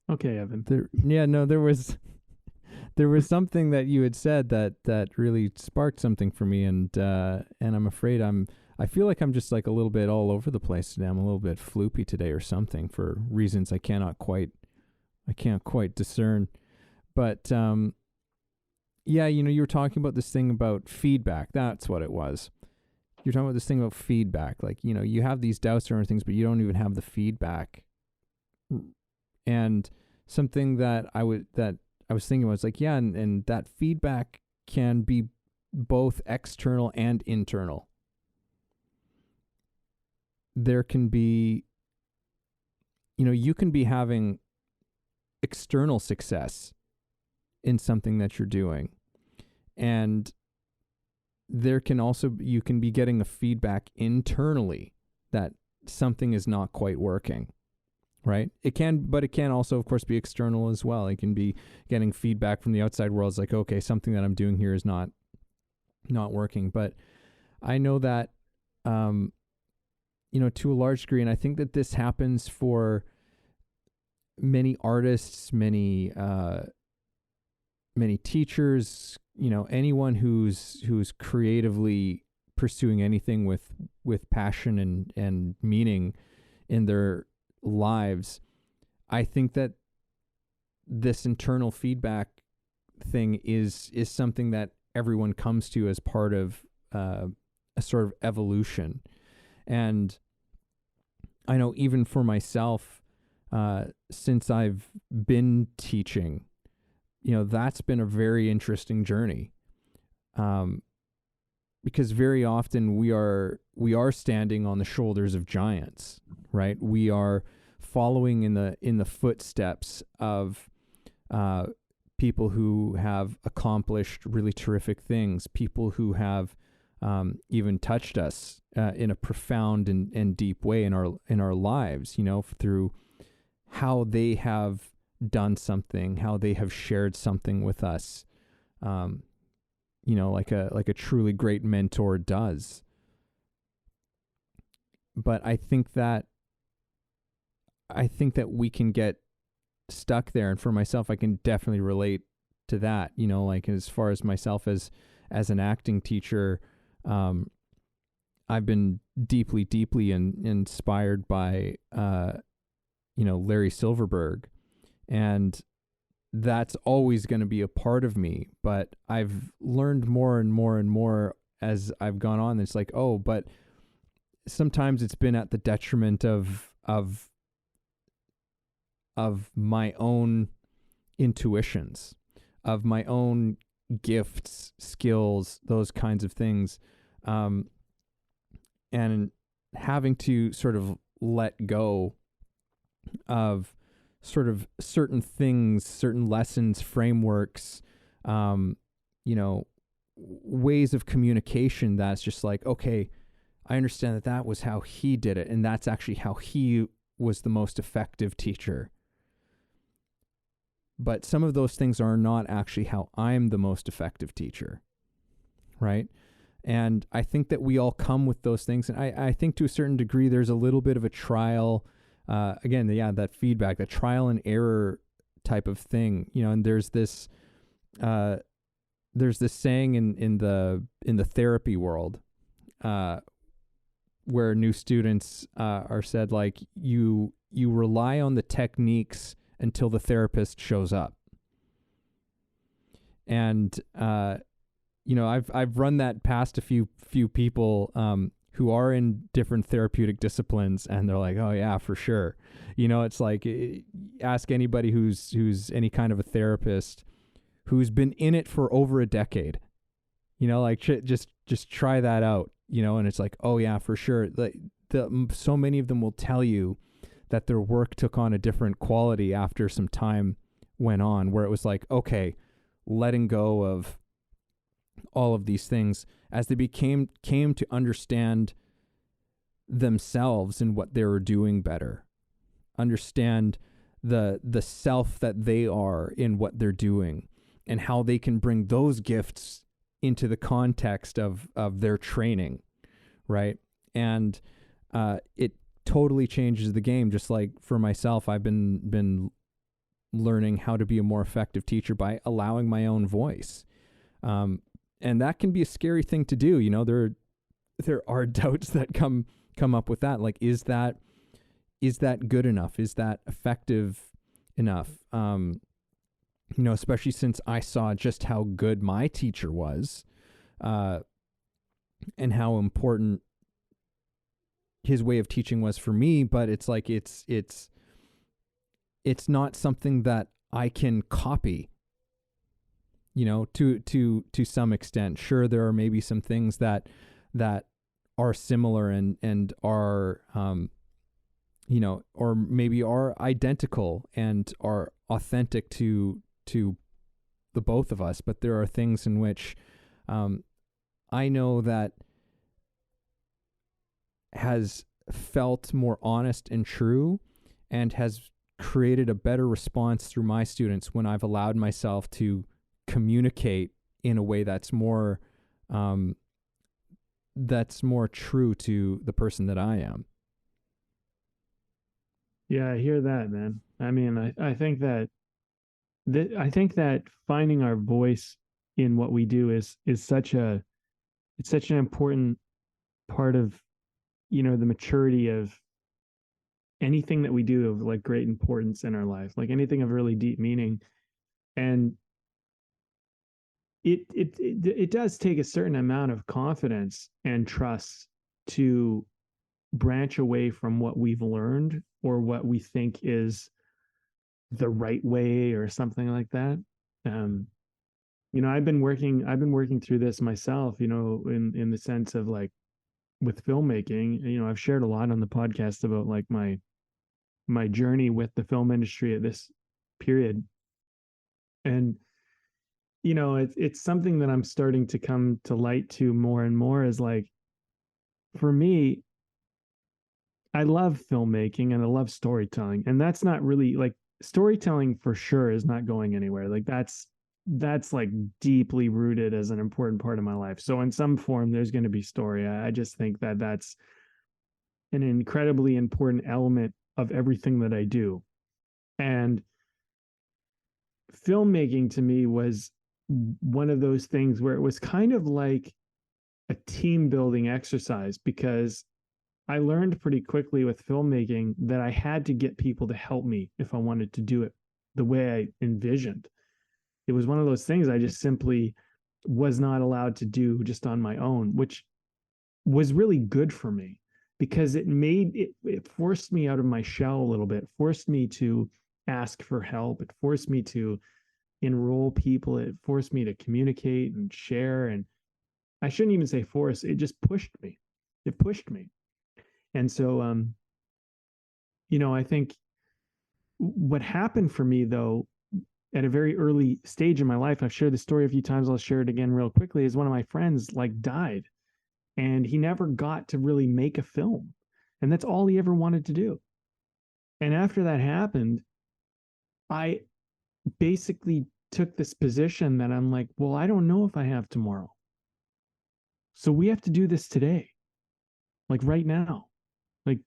S1: Okay, Evan.
S4: There was something that you had said that really sparked something for me, and I'm afraid I feel like I'm just like a little bit all over the place today. I'm a little bit floopy today or something for reasons I can't quite discern. But yeah, you know, you were talking about this thing about feedback. That's what it was. You're talking about this thing about feedback. Like, you know, you have these doubts or things, but you don't even have the feedback. And something that I was thinking was like, yeah, and that feedback can be both external and internal. There can be, you know, you can be having external success in something that you're doing. And there can also, you can be getting a feedback internally that something is not quite working. Right? It can also, of course, be external as well. It can be getting feedback from the outside world. It's like, okay, something that I'm doing here is not working. But I know that, you know, to a large degree, and I think that this happens for many artists, many teachers, you know, anyone who's creatively pursuing anything with passion and meaning in their lives. I think that this internal feedback thing is something that everyone comes to as part of a sort of evolution. And I know even for myself, since I've been teaching, you know, that's been a very interesting journey. Because very often we are standing on the shoulders of giants, right? We are following in the footsteps of people who have accomplished really terrific things, people who have even touched us in a profound and deep way in our lives, you know, through how they have done something, how they have shared something with us, you know, like a truly great mentor does. But I think that we can get stuck there. And for myself, I can definitely relate to that, you know, like as far as myself as an acting teacher, I've been deeply inspired by, you know, Larry Silverberg, and that's always going to be a part of me. But I've learned more and more as I've gone on. It's like, oh, but sometimes it's been at the detriment of my own intuitions, of my own gifts, skills, those kinds of things. And having to sort of let go of sort of certain things, certain lessons, frameworks, ways of communication that's just like, okay, I understand that was how he did it, and that's actually how he was the most effective teacher. But some of those things are not actually how I'm the most effective teacher, right? And I think that we all come with those things. And I think to a certain degree, there's a little bit of a trial, that feedback, that trial and error type of thing, and there's this saying in the therapy world, where new students are said, like, you rely on the techniques until the therapist shows up. And I've run that past a few people who are in different therapeutic disciplines, and they're like, oh yeah, for sure. It's like, ask anybody who's any kind of a therapist who's been in it for over a decade, just try that out, and it's like, oh yeah, for sure. So many of them will tell you that their work took on a different quality after some time went on, where it was like, okay, letting go of all of these things as they came to understand themselves and what they were doing better, understand the self that they are in what they're doing, and how they can bring those gifts into the context of their training, right? And it totally changes the game. Just like for myself, I've been learning how to be a more effective teacher by allowing my own voice. And that can be a scary thing to do. There are doubts that come up with that. Like, is that good enough? Is that effective enough? Especially since I saw just how good my teacher was, and how important his way of teaching was for me. But it's like, it's not something that I can copy, to some extent. Sure, there are maybe some things that are similar and are, or maybe are identical and are authentic to the both of us. But there are things in which I know that has felt more honest and true, and has created a better response through my students when I've allowed myself to communicate in a way that's more true to the person that I am.
S1: Yeah, I hear that, man. I mean, I think that finding our voice in what we do is such an important part of, the maturity of anything that we do of like great importance in our life, like anything of really deep meaning. And it does take a certain amount of confidence and trust to branch away from what we've learned or what we think is the right way or something like that. I've been working through this myself, in the sense of like with filmmaking. I've shared a lot on the podcast about like my journey with the film industry at this period. And it's something that I'm starting to come to light to more and more, is like, for me, I love filmmaking and I love storytelling. And that's not really like, storytelling for sure is not going anywhere. Like that's like deeply rooted as an important part of my life. So in some form, there's going to be story. I just think that that's an incredibly important element of everything that I do. And filmmaking to me was one of those things where it was kind of like a team building exercise, because I learned pretty quickly with filmmaking that I had to get people to help me if I wanted to do it the way I envisioned. It was one of those things I just simply was not allowed to do just on my own, which was really good for me, because it forced me out of my shell a little bit, forced me to ask for help. It forced me to enroll people. It forced me to communicate and share. And I shouldn't even say force. It just pushed me. It pushed me. And so, I think what happened for me though, at a very early stage in my life, I've shared the story a few times, I'll share it again real quickly, is one of my friends like died and he never got to really make a film. And that's all he ever wanted to do. And after that happened, I basically took this position that I'm like, well, I don't know if I have tomorrow. So we have to do this today, like right now. Like,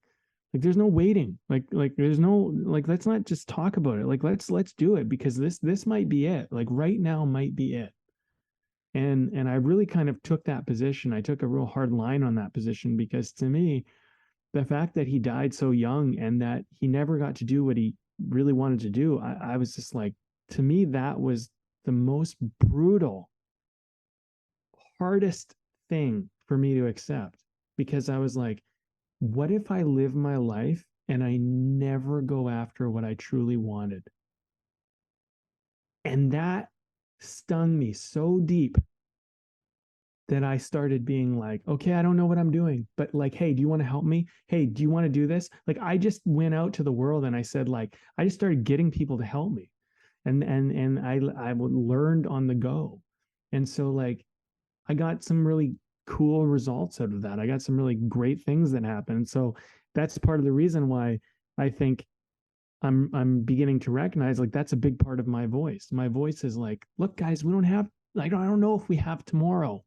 S1: there's no waiting. Like there's no, like, let's not just talk about it. Like, let's do it, because this might be it. Like right now might be it. And I really kind of took that position. I took a real hard line on that position, because to me, the fact that he died so young and that he never got to do what he really wanted to do, I was just like, to me, that was the most brutal, hardest thing for me to accept, because I was like, what if I live my life and I never go after what I truly wanted? And that stung me so deep that I started being like, okay, I don't know what I'm doing, but like, hey, do you want to help me? Hey, do you want to do this? Like, I just went out to the world and I said, like, I just started getting people to help me. And I learned on the go. And so like I got some really cool results out of that. I got some really great things that happened. So that's part of the reason why I think I'm beginning to recognize, like, that's a big part of my voice. My voice is like, look, guys, we don't have, like, I don't know if we have tomorrow.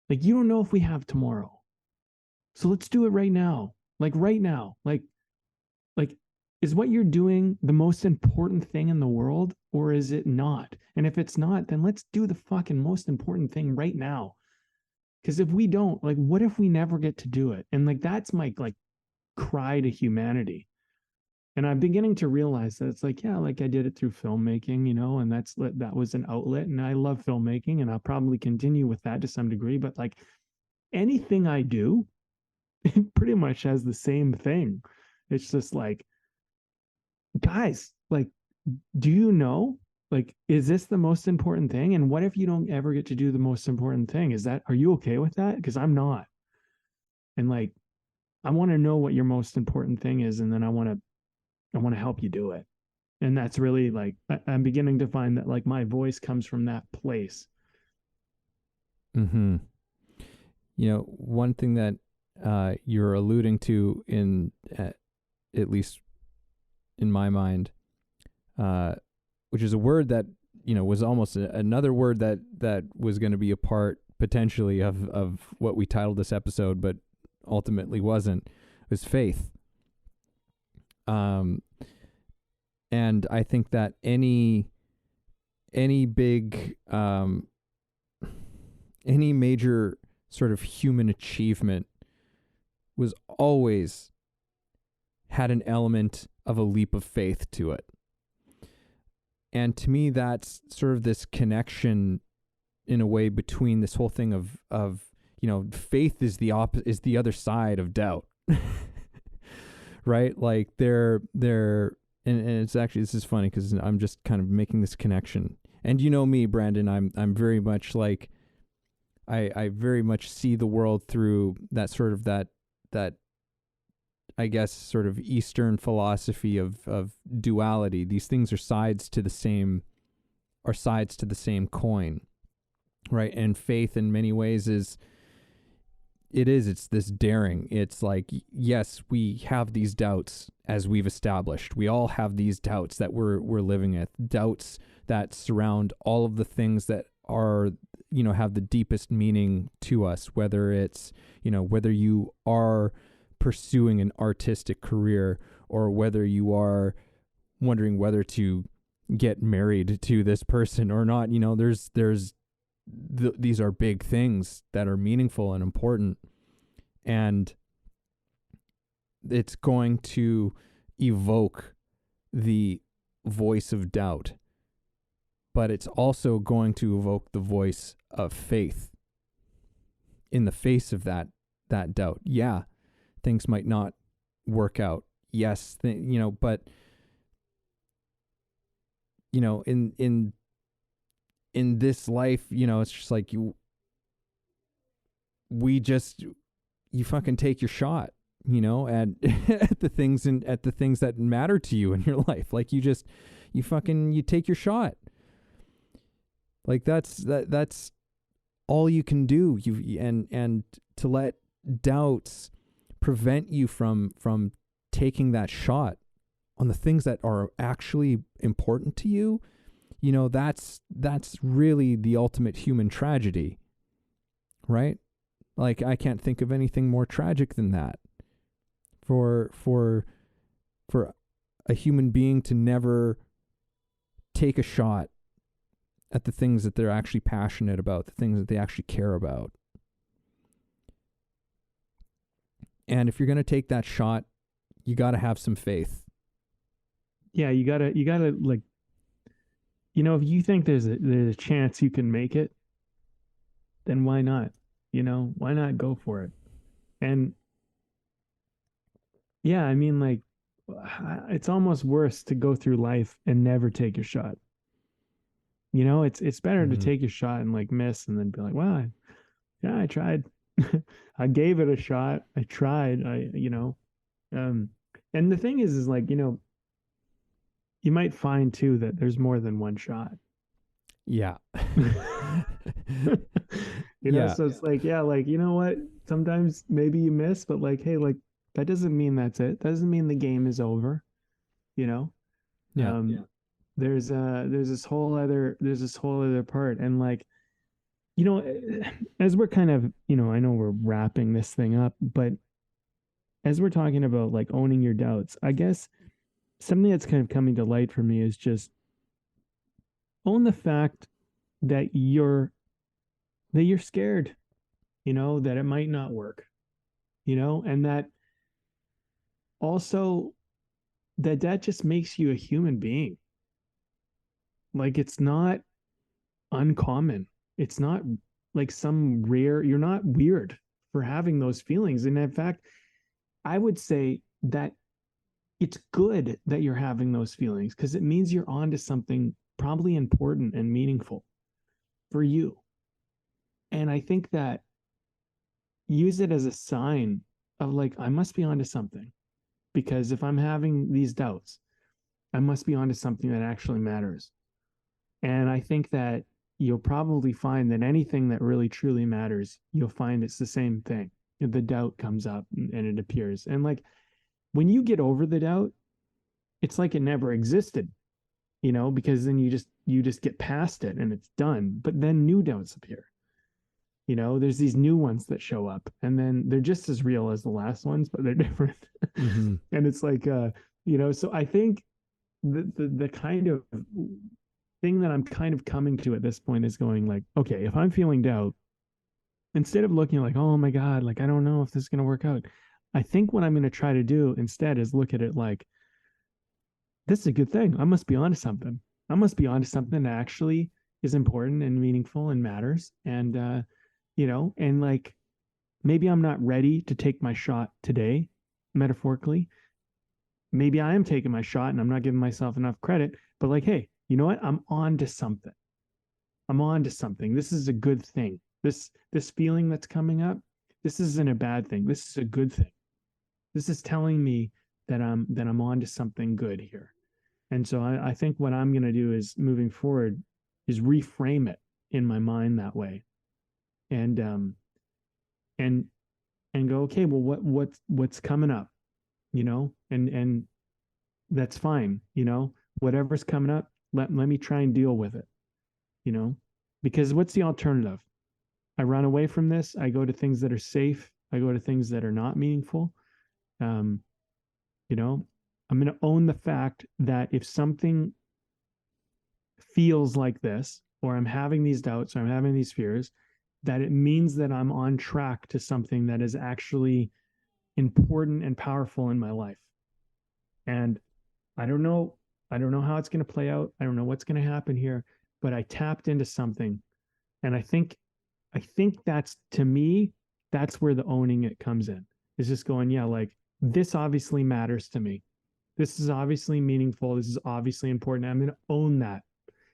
S1: Like, you don't know if we have tomorrow. So let's do it right now. Like right now. Like, is what you're doing the most important thing in the world, or is it not? And if it's not, then let's do the fucking most important thing right now. Because if we don't, like, what if we never get to do it? And like, that's my like cry to humanity. And I'm beginning to realize that it's like, yeah, like I did it through filmmaking, and that was an outlet, and I love filmmaking, and I'll probably continue with that to some degree. But like anything I do, it pretty much has the same thing. It's just like, guys, like, do you know, like, is this the most important thing? And what if you don't ever get to do the most important thing? Are you okay with that? Because I'm not. And like, I want to know what your most important thing is, and then I want to help you do it. And that's really like, I'm beginning to find that like my voice comes from that place.
S4: Mm-hmm. One thing that you're alluding to in at least in my mind, which is a word that was almost another word that was going to be a part potentially of what we titled this episode, but ultimately wasn't, was faith. And I think that any big any major sort of human achievement was always had an element of a leap of faith to it. And to me, that's sort of this connection in a way between this whole thing of faith is the other side of doubt. Right? Like and it's actually, this is funny because I'm just kind of making this connection. And you know me, Brandon, I'm very much like, I very much see the world through that sort of that I guess sort of Eastern philosophy of duality. These things are sides to the same coin, right? And faith in many ways it's this daring. It's like, yes, we have these doubts, as we've established. We all have these doubts that we're living with, doubts that surround all of the things that are, have the deepest meaning to us, whether it's, whether you are pursuing an artistic career or whether you are wondering whether to get married to this person or not. These are big things that are meaningful and important, and it's going to evoke the voice of doubt, but it's also going to evoke the voice of faith in the face of that doubt. Yeah, things might not work out. Yes, but in this life, it's just like you fucking take your shot. you know, at at the things that matter to you in your life. Like you take your shot. Like that's all you can do. And to let doubts prevent you from taking that shot on the things that are actually important to you, you know, that's really the ultimate human tragedy, right? Like I can't think of anything more tragic than that. For a human being to never take a shot at the things that they're actually passionate about, the things that they actually care about. And if you're going to take that shot, you got to have some faith.
S1: Yeah, you gotta like, you know, if you think there's a chance you can make it, then why not? You know, why not go for it? And yeah, I mean, like, it's almost worse to go through life and never take your shot. You know, it's better to take your shot and like miss and then be like, wow, yeah, I tried. I gave it a shot. I tried. And the thing is like, you know, you might find too that there's more than one shot.
S4: Yeah.
S1: You know, so it's like, yeah, like, you know what? Sometimes maybe you miss, but like, hey, like that doesn't mean that's it. That doesn't mean the game is over, you know?
S4: Yeah.
S1: There's this whole other part. And like, you know, as we're kind of, you know, I know we're wrapping this thing up, but as we're talking about like owning your doubts, I guess something that's kind of coming to light for me is just own the fact that you're scared, you know, that it might not work, you know, and that also that just makes you a human being. Like it's not uncommon. It's not like some rare, you're not weird for having those feelings. And in fact, I would say that it's good that you're having those feelings because it means you're onto something probably important and meaningful for you. And I think that use it as a sign of like, I must be onto something because if I'm having these doubts, I must be onto something that actually matters. And I think that you'll probably find that anything that really truly matters, you'll find it's the same thing. The doubt comes up and it appears. And like when you get over the doubt, it's like it never existed, you know, because then you just get past it and it's done. But then new doubts appear. You know, there's these new ones that show up and then they're just as real as the last ones, but they're different. Mm-hmm. And it's like you know, so I think the kind of thing that I'm kind of coming to at this point is going like, okay, if I'm feeling doubt, instead of looking like, oh my God, like, I don't know if this is going to work out. I think what I'm going to try to do instead is look at it like, this is a good thing. I must be onto something. I must be onto something that actually is important and meaningful and matters. And, you know, and like, maybe I'm not ready to take my shot today, metaphorically. Maybe I am taking my shot and I'm not giving myself enough credit, but like, hey, you know what? I'm on to something. I'm on to something. This is a good thing. This feeling that's coming up, this isn't a bad thing. This is a good thing. This is telling me that I'm on to something good here. And so I think what I'm going to do is moving forward is reframe it in my mind that way. And go, okay, well, what's coming up, you know, and that's fine. You know, whatever's coming up, let me try and deal with it, you know, because what's the alternative? I run away from this. I go to things that are safe. I go to things that are not meaningful. You know, I'm going to own the fact that if something feels like this, or I'm having these doubts, or I'm having these fears, that it means that I'm on track to something that is actually important and powerful in my life. And I don't know how it's going to play out. I don't know what's going to happen here, but I tapped into something. And I think that's, to me, that's where the owning it comes in. It's just going, yeah, like this obviously matters to me. This is obviously meaningful. This is obviously important. I'm going to own that,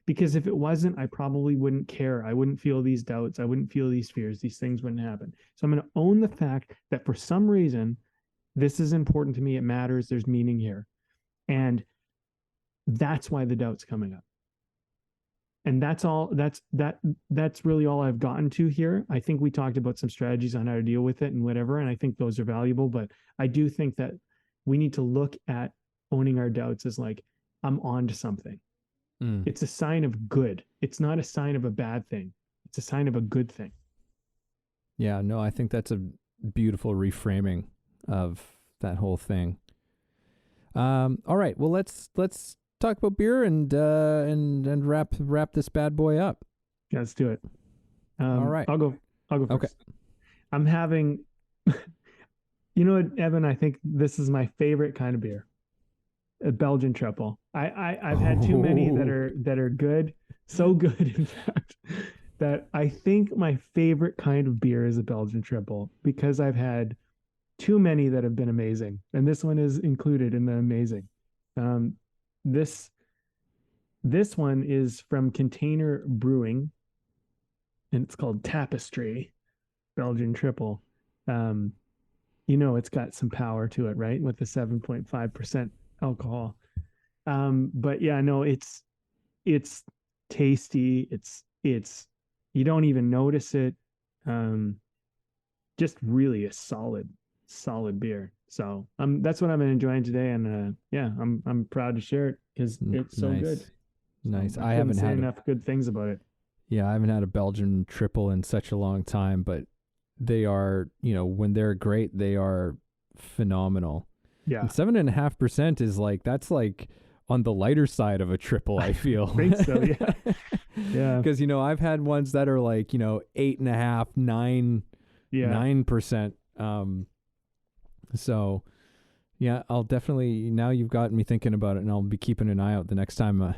S1: because if it wasn't, I probably wouldn't care. I wouldn't feel these doubts. I wouldn't feel these fears. These things wouldn't happen. So I'm going to own the fact that for some reason, This is important to me. It matters. There's meaning here. And that's why the doubt's coming up. And that's really all I've gotten to here. I think we talked about some strategies on how to deal with it and whatever, and I think those are valuable, but I do think that we need to look at owning our doubts as like, I'm on to something. It's a sign of good. It's not a sign of a bad thing. It's a sign of a good thing.
S4: Yeah, no, I think that's a beautiful reframing of that whole thing. All right, well, let's talk about beer and wrap this bad boy up.
S1: Yeah, let's do it.
S4: All right,
S1: I'll go first.
S4: Okay.
S1: I'm having, you know what, Evan? I think this is my favorite kind of beer, a Belgian triple. I've had too many that are good, so good in fact, that I think my favorite kind of beer is a Belgian triple because I've had too many that have been amazing, and this one is included in the amazing. This one is from Container Brewing, and it's called Tapestry Belgian Triple. It's got some power to it, right? With the 7.5% alcohol. But yeah, no, it's tasty. It's you don't even notice it. Just really a solid beer. So that's what I've been enjoying today, and I'm proud to share it because it's so good.
S4: Nice.
S1: So
S4: I haven't had
S1: enough good things about it.
S4: Yeah, I haven't had a Belgian triple in such a long time, but they are, when they're great, they are phenomenal.
S1: Yeah.
S4: And 7.5% is that's on the lighter side of a triple, I feel.
S1: I think so, yeah. Yeah.
S4: Because, I've had ones that are 8.5, 9%. So yeah, I'll definitely, now you've got me thinking about it, and I'll be keeping an eye out the next time,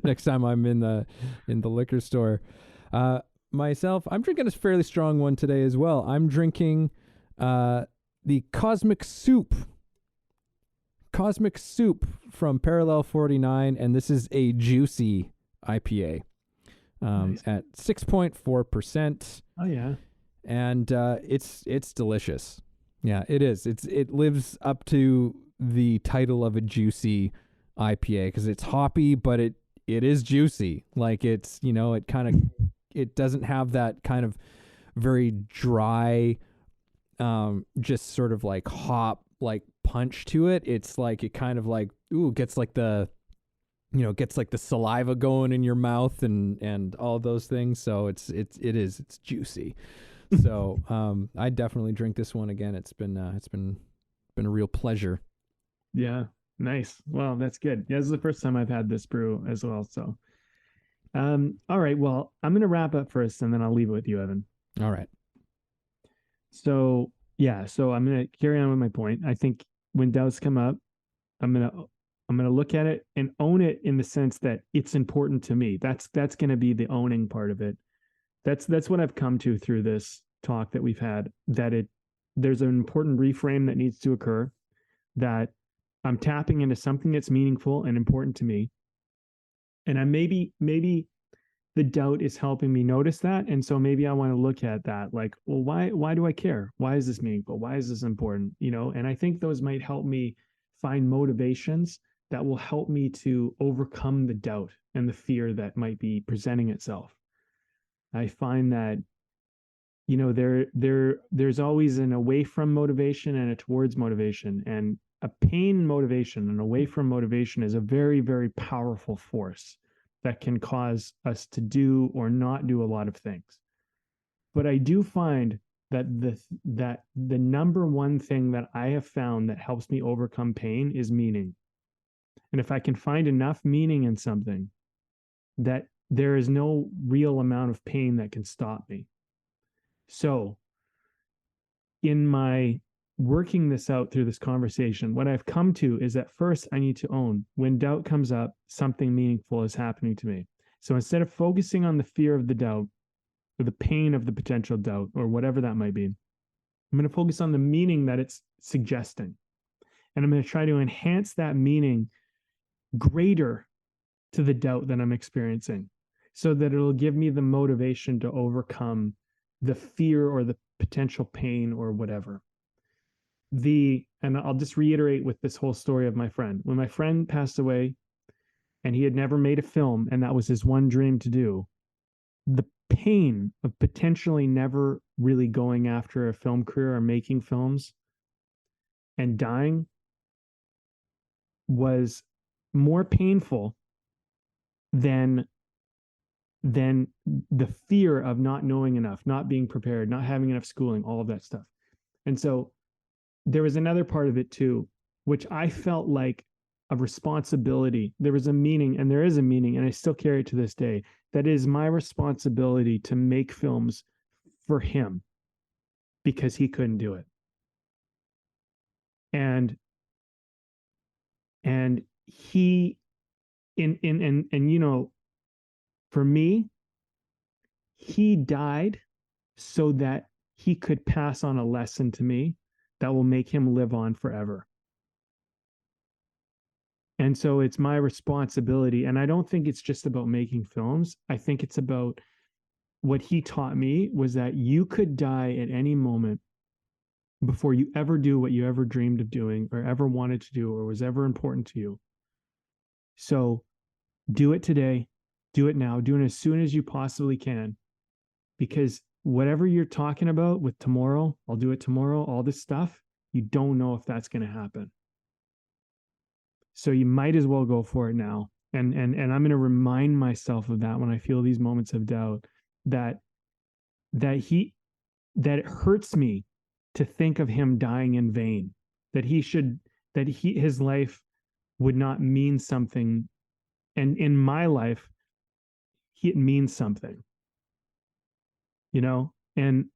S4: next time I'm in the liquor store. Myself, I'm drinking a fairly strong one today as well. I'm drinking the Cosmic Soup from Parallel 49, and this is a juicy IPA
S1: Nice.
S4: at 6.4%.
S1: Oh yeah.
S4: And it's delicious. Yeah, it is. It lives up to the title of a juicy IPA because it's hoppy, but it is juicy. It's, it doesn't have that kind of very dry, just sort of hop punch to it. It's it kind of gets the saliva going in your mouth and all those things. So it's juicy. So I definitely drink this one again. It's been a real pleasure.
S1: Yeah. Nice. Well, that's good. Yeah, this is the first time I've had this brew as well. So all right. Well, I'm gonna wrap up first and then I'll leave it with you, Evan.
S4: All right.
S1: So yeah, so I'm gonna carry on with my point. I think when doubts come up, I'm gonna look at it and own it in the sense that it's important to me. That's gonna be the owning part of it. That's what I've come to through this talk that we've had, that there's an important reframe that needs to occur, that I'm tapping into something that's meaningful and important to me. And I maybe the doubt is helping me notice that. And so maybe I want to look at that well, why do I care? Why is this meaningful? Why is this important? And I think those might help me find motivations that will help me to overcome the doubt and the fear that might be presenting itself. I find that, there's always an away from motivation and a towards motivation, and a pain motivation and away from motivation is a very, very powerful force that can cause us to do or not do a lot of things. But I do find that the number one thing that I have found that helps me overcome pain is meaning. And if I can find enough meaning in something, that there is no real amount of pain that can stop me. So in my working this out through this conversation, what I've come to is that first I need to own when doubt comes up, something meaningful is happening to me. So instead of focusing on the fear of the doubt or the pain of the potential doubt or whatever that might be, I'm going to focus on the meaning that it's suggesting. And I'm going to try to enhance that meaning greater to the doubt that I'm experiencing, so that it'll give me the motivation to overcome the fear or the potential pain or whatever. and I'll just reiterate with this whole story of my friend. When my friend passed away and he had never made a film and that was his one dream to do, the pain of potentially never really going after a film career or making films and dying was more painful than the fear of not knowing enough, not being prepared, not having enough schooling, all of that stuff. And so there was another part of it too, which I felt like a responsibility. There was a meaning, and there is a meaning, and I still carry it to this day. That is my responsibility to make films for him because he couldn't do it. And he and you know, for me, he died so that he could pass on a lesson to me that will make him live on forever. And so it's my responsibility. And I don't think it's just about making films. I think it's about what he taught me was that you could die at any moment before you ever do what you ever dreamed of doing or ever wanted to do or was ever important to you. So do it today, do it now, do it as soon as you possibly can, because whatever you're talking about with tomorrow, I'll do it tomorrow, all this stuff, you don't know if that's going to happen. So you might as well go for it now. And I'm going to remind myself of that when I feel these moments of doubt, that it hurts me to think of him dying in vain, that his life would not mean something. And in my life, it means something, you know? And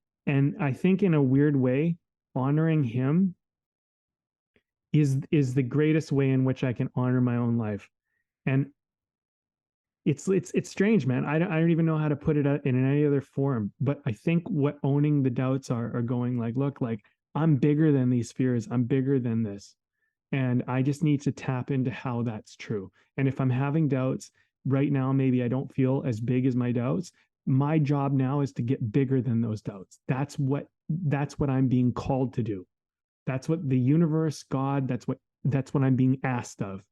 S1: I think in a weird way, honoring him is the greatest way in which I can honor my own life. And it's strange, man. I don't even know how to put it in any other form, but I think what owning the doubts are going like, look, like I'm bigger than these fears. I'm bigger than this. And I just need to tap into how that's true. And if I'm having doubts right now, maybe I don't feel as big as my doubts. My job now is to get bigger than those doubts. That's what I'm being called to do. That's what the universe, God, that's what I'm being asked of.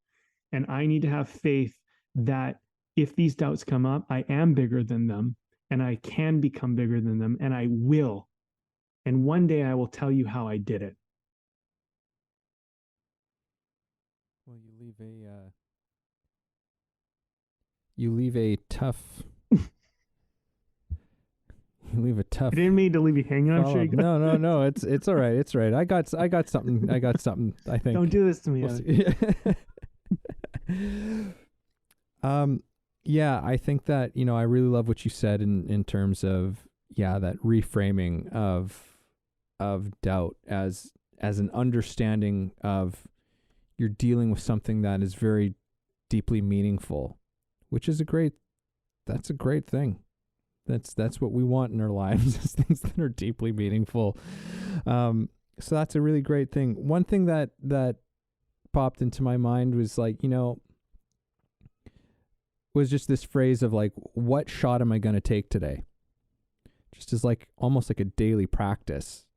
S1: And I need to have faith that if these doubts come up, I am bigger than them and I can become bigger than them, and I will. And one day I will tell you how I did it.
S4: Well, you leave a tough. You leave a tough.
S1: I didn't mean to leave you hanging. I'm sure you got...
S4: No. It's all right. It's all right. I got something. I think.
S1: Don't do this to me.
S4: Yeah, I think that, you know, I really love what you said in terms of, that reframing of doubt as an understanding of you're dealing with something that is very deeply meaningful, which is a great thing. That's what we want in our lives, is things that are deeply meaningful. So that's a really great thing. One thing that popped into my mind was like, you know, was just this phrase of like, what shot am I going to take today? Just as like, almost like a daily practice,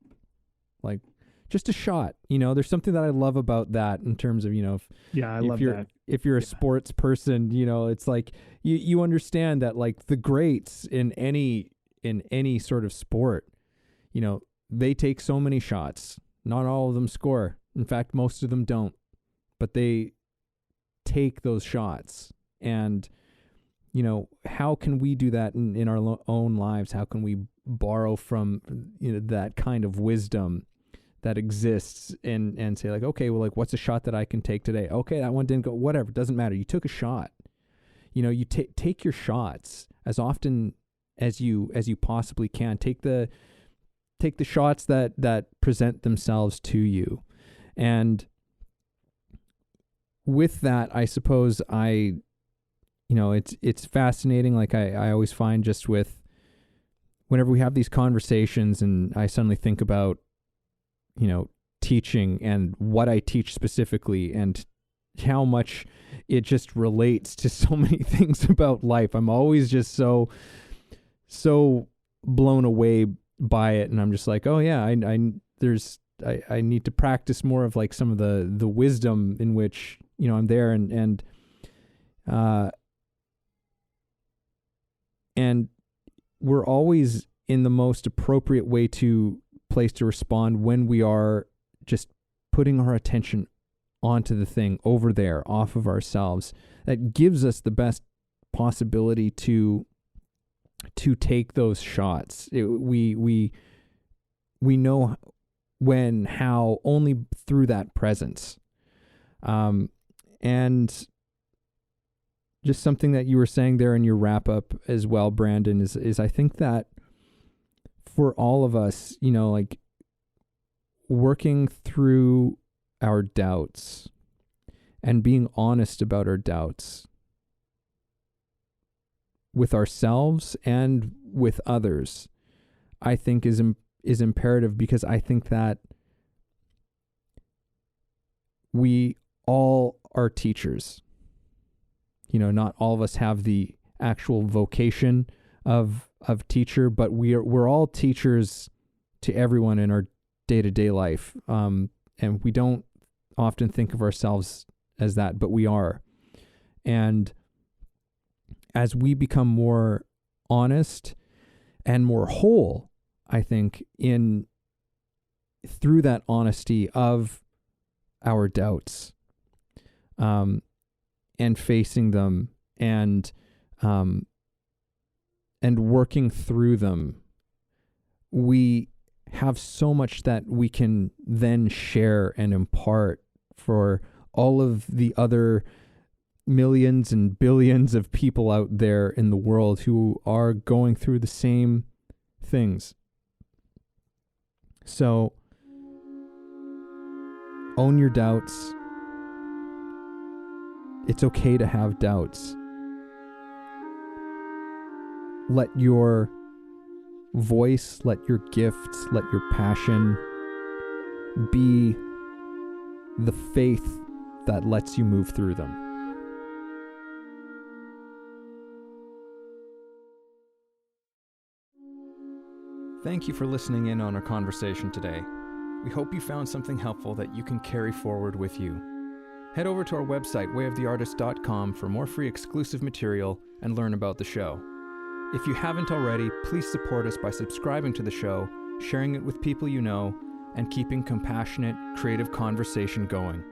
S4: like just a shot, you know. There's something that I love about that in terms of, you know,
S1: I love that.
S4: If you're a sports person, you know, it's like you understand that like the greats in any sort of sport, you know, they take so many shots. Not all of them score. In fact, most of them don't, but they take those shots. And, you know, how can we do that in our own lives? How can we borrow from, you know, that kind of wisdom that exists and say like, okay, well, like, what's a shot that I can take today? Okay, that one didn't go, whatever, it doesn't matter. You took a shot. You know, you take your shots as often as you possibly can. Take the shots that present themselves to you. And with that, I suppose you know, it's fascinating. Like I always find, just with whenever we have these conversations and I suddenly think about, you know, teaching and what I teach specifically and how much it just relates to so many things about life. I'm always just so blown away by it. And I'm just like, oh yeah, I there's I need to practice more of like some of the wisdom in which, I'm there and we're always in the most appropriate place to respond when we are just putting our attention onto the thing over there, off of ourselves. That gives us the best possibility to take those shots. We know when, how, only through that presence. And just something that you were saying there in your wrap up as well, Brandon, is I think that for all of us, like working through our doubts and being honest about our doubts with ourselves and with others, I think is imperative, because I think that we all are teachers. Not all of us have the actual vocation of teacher, but we're all teachers to everyone in our day-to-day life. And we don't often think of ourselves as that, but we are. And as we become more honest and more whole, I think, through that honesty of our doubts, and facing them and working through them, we have so much that we can then share and impart for all of the other millions and billions of people out there in the world who are going through the same things. So own your doubts. It's okay to have doubts. Let your voice, let your gifts, let your passion be the faith that lets you move through them. Thank you for listening in on our conversation today. We hope you found something helpful that you can carry forward with you. Head over to our website, wayoftheartist.com, for more free exclusive material and learn about the show. If you haven't already, please support us by subscribing to the show, sharing it with people you know, and keeping compassionate, creative conversation going.